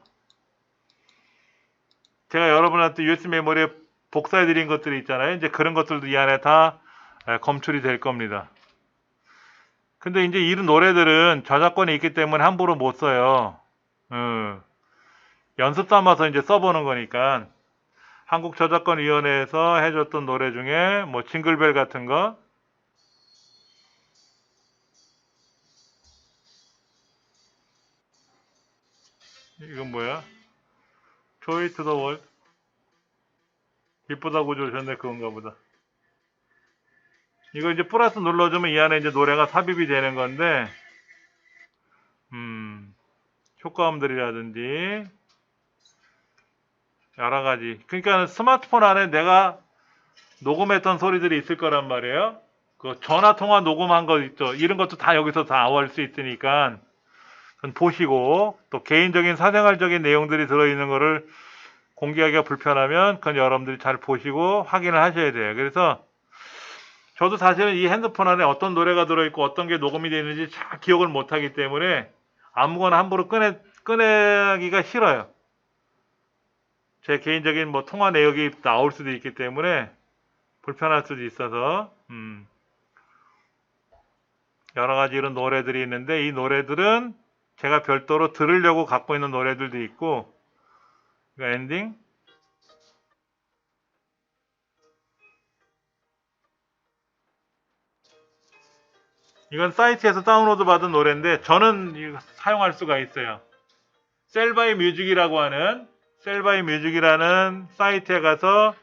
제가 여러분한테 USB 메모리에 복사해 드린 것들이 있잖아요. 이제 그런 것들도 이 안에 다 검출이 될 겁니다. 근데 이제 이런 노래들은 저작권이 있기 때문에 함부로 못 써요. 연습 삼아서 이제 써보는 거니까. 한국저작권위원회에서 해줬던 노래 중에 뭐 징글벨 같은 거, 이건 뭐야? 조이 투 더 월, 기쁘다고 주셨네. 그건가 보다. 이거 이제 플러스 눌러주면 이 안에 이제 노래가 삽입이 되는 건데, 효과음들이라든지 여러 가지. 그러니까 스마트폰 안에 내가 녹음했던 소리들이 있을 거란 말이에요. 그 전화 통화 녹음한 거 있죠. 이런 것도 다 여기서 다 나올 수 있으니까 보시고, 또 개인적인 사생활적인 내용들이 들어있는 거를 공개하기가 불편하면 그건 여러분들이 잘 보시고 확인을 하셔야 돼요. 그래서 저도 사실은 이 핸드폰 안에 어떤 노래가 들어있고 어떤 게 녹음이 되어 있는지 잘 기억을 못하기 때문에 아무거나 함부로 꺼내기가 싫어요. 제 개인적인 뭐 통화 내역이 나올 수도 있기 때문에 불편할 수도 있어서 여러 가지 이런 노래들이 있는데, 이 노래들은 제가 별도로 들으려고 갖고 있는 노래들도 있고, 이거 엔딩, 이건 사이트에서 다운로드 받은 노래인데 저는 이거 사용할 수가 있어요. 셀바이 뮤직이라는 사이트에 가서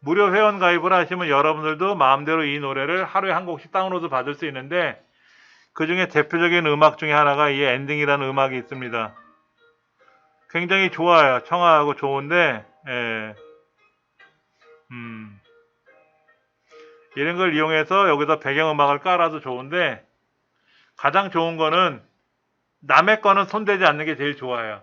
무료 회원 가입을 하시면 여러분들도 마음대로 이 노래를 하루에 한 곡씩 다운로드 받을 수 있는데, 그 중에 대표적인 음악 중에 하나가 이 엔딩이라는 음악이 있습니다. 굉장히 좋아요. 청아하고 좋은데, 예. 이런 걸 이용해서 여기서 배경음악을 깔아도 좋은데, 가장 좋은 거는 남의 거는 손대지 않는 게 제일 좋아요.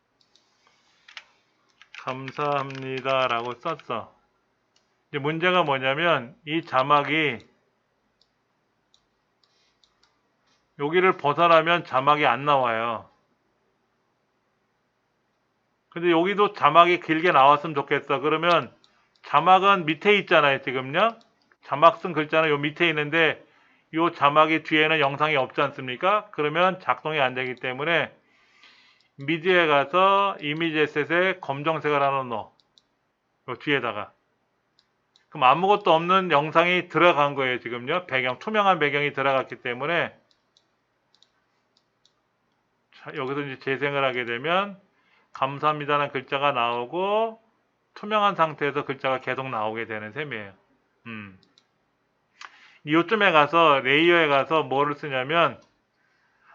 감사합니다 라고 썼어. 이제 문제가 뭐냐면 이 자막이 여기를 벗어나면 자막이 안 나와요. 근데 여기도 자막이 길게 나왔으면 좋겠어. 그러면 자막은 밑에 있잖아요, 지금요. 자막 쓴 글자는 요 밑에 있는데 요 자막이 뒤에는 영상이 없지 않습니까? 그러면 작동이 안 되기 때문에 미디어에 가서 이미지 에셋에 검정색을 하나 넣어. 요 뒤에다가. 그럼 아무것도 없는 영상이 들어간 거예요, 지금요. 배경, 투명한 배경이 들어갔기 때문에 자, 여기서 이제 재생을 하게 되면 감사합니다라는 글자가 나오고 투명한 상태에서 글자가 계속 나오게 되는 셈이에요. 이쯤에 가서 레이어에 가서 뭐를 쓰냐면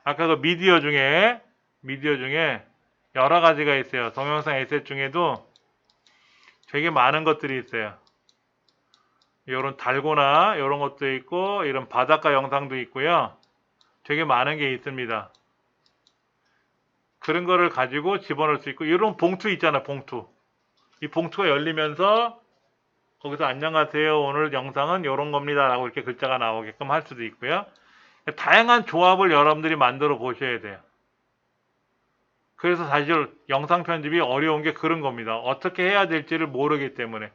아까 그 미디어 중에 여러 가지가 있어요. 동영상 에셋 중에도 되게 많은 것들이 있어요. 이런 달고나 이런 것도 있고 이런 바닷가 영상도 있고요. 되게 많은 게 있습니다. 그런 거를 가지고 집어넣을 수 있고 이런 봉투 있잖아, 봉투. 이 봉투가 열리면서 거기서 안녕하세요, 오늘 영상은 이런 겁니다 라고 이렇게 글자가 나오게끔 할 수도 있고요. 다양한 조합을 여러분들이 만들어 보셔야 돼요. 그래서 사실 영상 편집이 어려운 게 그런 겁니다. 어떻게 해야 될지를 모르기 때문에.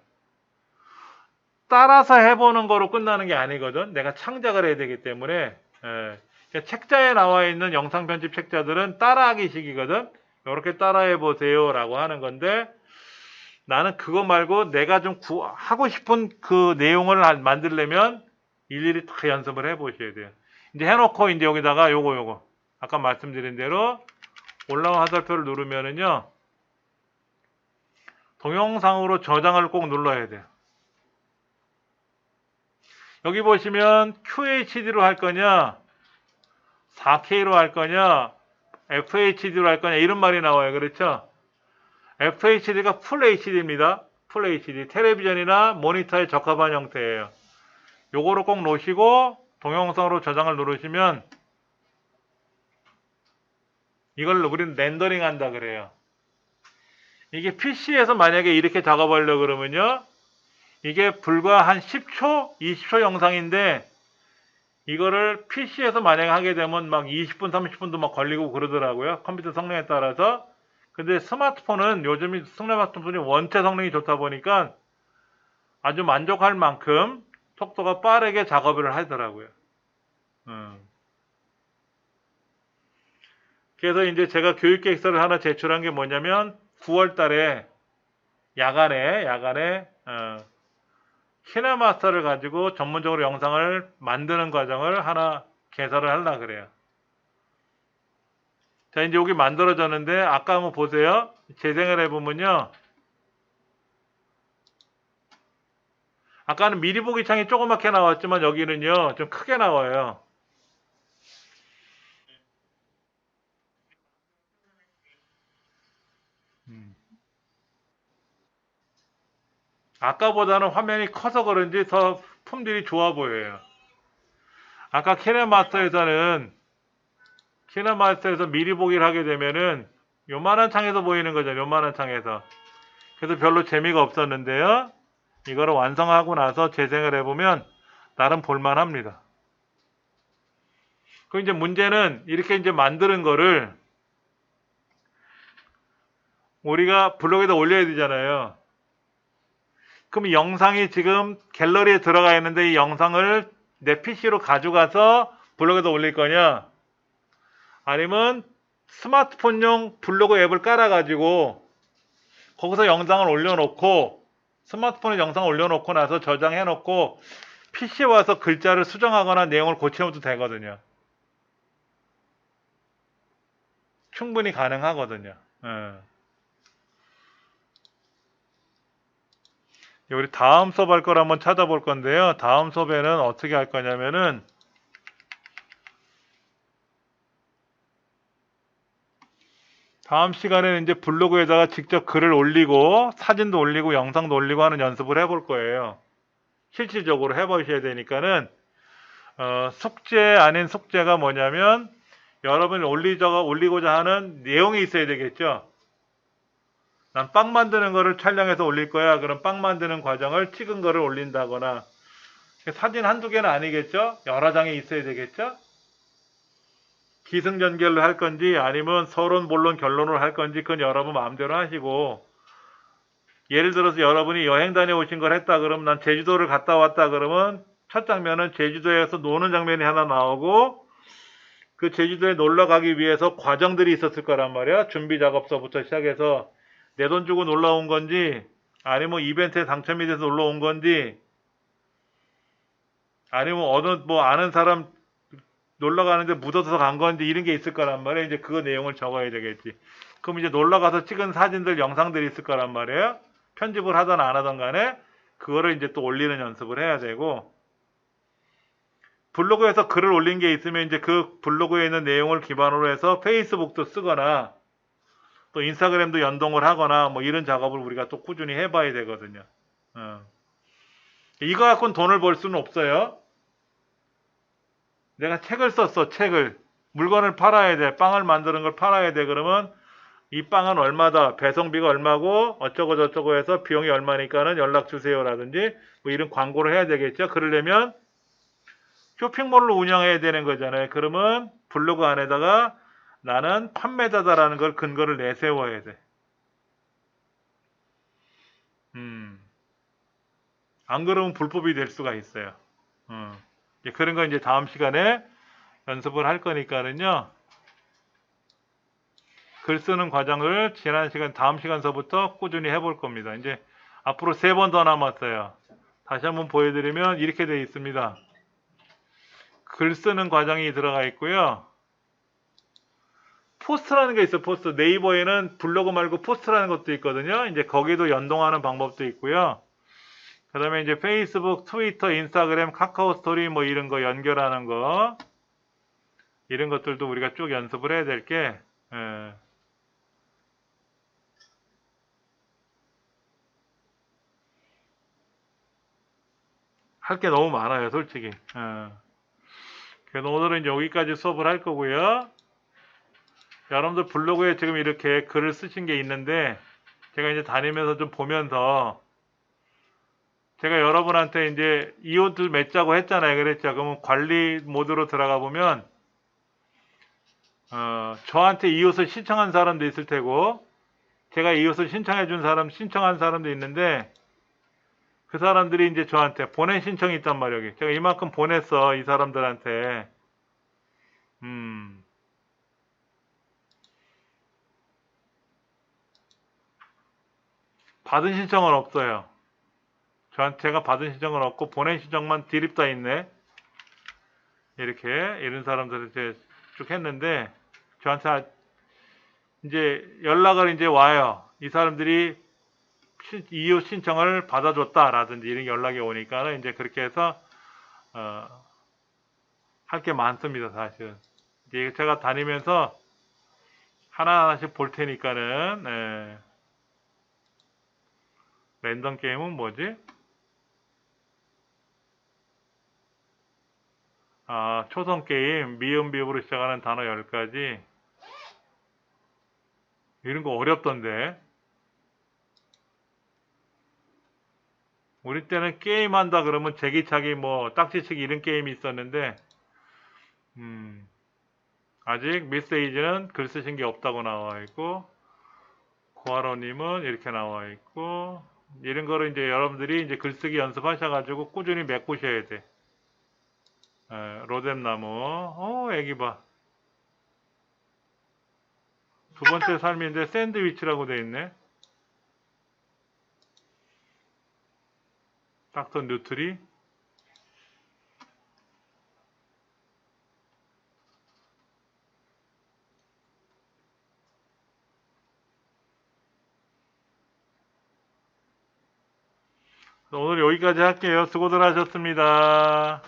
따라서 해보는 거로 끝나는 게 아니거든. 내가 창작을 해야 되기 때문에. 책자에 나와 있는 영상 편집 책자들은 따라하기 식이거든. 이렇게 따라해 보세요 라고 하는 건데 나는 그거 말고 내가 좀 하고 싶은 그 내용을 만들려면 일일이 다 연습을 해 보셔야 돼요. 이제 해놓고 이제 여기다가 요거 아까 말씀드린 대로 올라온 화살표를 누르면은요 동영상으로 저장을 꼭 눌러야 돼요. 여기 보시면 QHD로 할 거냐 4K로 할 거냐 FHD로 할 거냐 이런 말이 나와요. 그렇죠? FHD가 풀 HD입니다. 풀 HD 텔레비전이나 모니터에 적합한 형태예요. 요거를 꼭 놓으시고 동영상으로 저장을 누르시면 이걸 우리는 렌더링 한다 그래요. 이게 PC에서 만약에 이렇게 작업하려고 그러면요 이게 불과 한 10초, 20초 영상인데 이거를 PC에서 만약에 하게 되면 막 20분, 30분도 막 걸리고 그러더라고요. 컴퓨터 성능에 따라서. 근데 스마트폰은 요즘 스마트폰이 원체 성능이 좋다 보니까 아주 만족할 만큼 속도가 빠르게 작업을 하더라고요. 그래서 이제 제가 교육계획서를 하나 제출한 게 뭐냐면 9월 달에 야간에 키네마스터를 가지고 전문적으로 영상을 만드는 과정을 하나 개설을 하려고 그래요. 자, 이제 여기 만들어졌는데 아까 한번 보세요. 재생을 해보면요. 아까는 미리 보기 창이 조그맣게 나왔지만 여기는요. 좀 크게 나와요. 아까보다는 화면이 커서 그런지 더 품질이 좋아 보여요. 아까 키네마스터에서 미리 보기를 하게 되면은 요만한 창에서 보이는 거죠. 요만한 창에서. 그래서 별로 재미가 없었는데요. 이거를 완성하고 나서 재생을 해보면 나름 볼만합니다. 그 이제 문제는 이렇게 이제 만드는 거를 우리가 블로그에다 올려야 되잖아요. 그럼 영상이 지금 갤러리에 들어가 있는데 이 영상을 내 PC로 가져가서 블로그에다 올릴 거냐? 아니면 스마트폰용 블로그 앱을 깔아가지고 거기서 영상을 올려놓고 스마트폰에 영상을 올려놓고 나서 저장해놓고 PC에 와서 글자를 수정하거나 내용을 고쳐도 되거든요. 충분히 가능하거든요. 우리 다음 수업 할 걸 한번 찾아볼 건데요. 다음 수업에는 어떻게 할 거냐면은 다음 시간에는 이제 블로그에다가 직접 글을 올리고 사진도 올리고 영상도 올리고 하는 연습을 해볼 거예요. 실질적으로 해보셔야 되니까는 숙제 아닌 숙제가 뭐냐면 여러분이 올리고자 하는 내용이 있어야 되겠죠. 난 빵 만드는 거를 촬영해서 올릴 거야. 그럼 빵 만드는 과정을 찍은 거를 올린다거나. 사진 한두 개는 아니겠죠? 여러 장이 있어야 되겠죠? 기승전결로 할 건지 아니면 서론, 본론, 결론을 할 건지 그건 여러분 마음대로 하시고, 예를 들어서 여러분이 여행 다녀오신 걸 했다 그러면 난 제주도를 갔다 왔다 그러면 첫 장면은 제주도에서 노는 장면이 하나 나오고, 그 제주도에 놀러 가기 위해서 과정들이 있었을 거란 말이야. 준비 작업서부터 시작해서 내 돈 주고 놀러 온 건지 아니면 이벤트에 당첨이 돼서 놀러 온 건지 아니면 어느 뭐 아는 사람 놀러 가는데 묻어서 간 건지 이런 게 있을 거란 말이야. 이제 그 내용을 적어야 되겠지. 그럼 이제 놀러 가서 찍은 사진들, 영상들이 있을 거란 말이에요. 편집을 하든 안 하든 간에 그거를 이제 또 올리는 연습을 해야 되고, 블로그에서 글을 올린 게 있으면 이제 그 블로그에 있는 내용을 기반으로 해서 페이스북도 쓰거나 또 인스타그램도 연동을 하거나 뭐 이런 작업을 우리가 또 꾸준히 해봐야 되거든요. 이거 갖고는 돈을 벌 수는 없어요. 내가 책을 썼어, 책을. 물건을 팔아야 돼. 빵을 만드는 걸 팔아야 돼. 그러면 이 빵은 얼마다, 배송비가 얼마고, 어쩌고 저쩌고 해서 비용이 얼마니까는 연락 주세요라든지 뭐 이런 광고를 해야 되겠죠. 그러려면 쇼핑몰을 운영해야 되는 거잖아요. 그러면 블로그 안에다가 나는 판매자다라는 걸 근거를 내세워야 돼. 안 그러면 불법이 될 수가 있어요. 그런 거 이제 다음 시간에 연습을 할 거니까는요. 글 쓰는 과정을 지난 시간, 다음 시간서부터 꾸준히 해볼 겁니다. 이제 앞으로 3번 더 남았어요. 다시 한번 보여드리면 이렇게 되어 있습니다. 글 쓰는 과정이 들어가 있고요. 포스트라는 게 있어요. 포스트. 네이버에는 블로그 말고 포스트라는 것도 있거든요. 이제 거기도 연동하는 방법도 있고요. 그 다음에 이제 페이스북, 트위터, 인스타그램, 카카오 스토리 뭐 이런 거 연결하는 거, 이런 것들도 우리가 쭉 연습을 해야 될 게, 할 게 너무 많아요, 솔직히. 그래서 오늘은 여기까지 수업을 할 거고요. 여러분들 블로그에 지금 이렇게 글을 쓰신 게 있는데, 제가 이제 다니면서 좀 보면서, 제가 여러분한테 이제 이 옷을 맺자고 했잖아요. 그랬죠. 그러면 관리 모드로 들어가 보면, 저한테 이 옷을 신청한 사람도 있을 테고, 제가 이 옷을 신청해 준 사람, 신청한 사람도 있는데, 그 사람들이 이제 저한테 보낸 신청이 있단 말이에요. 제가 이만큼 보냈어, 이 사람들한테. 받은 신청은 없어요. 제가 받은 신청은 없고, 보낸 신청만 드립다 있네. 이렇게, 이런 사람들 이제 쭉 했는데, 저한테 이제 연락을 이제 와요. 이 사람들이 이웃 신청을 받아줬다라든지 이런 연락이 오니까 이제 그렇게 해서 할 게 많습니다, 사실. 이제 제가 다니면서 하나하나씩 볼 테니까는. 랜덤 게임은 뭐지? 초성 게임, 미음 비읍으로 시작하는 단어 10가지. 이런 거 어렵던데. 우리 때는 게임 한다 그러면 제기차기 뭐 딱지치기 이런 게임이 있었는데, 아직 미스에이지는 글 쓰신 게 없다고 나와 있고, 고아로님은 이렇게 나와 있고, 이런 거를 이제 여러분들이 이제 글쓰기 연습하셔가지고 꾸준히 메꾸셔야 돼. 로뎀나무, 애기 봐. 두 번째 삶인데 샌드위치라고 돼 있네. 닥터 뉴트리. 오늘 여기까지 할게요. 수고들 하셨습니다.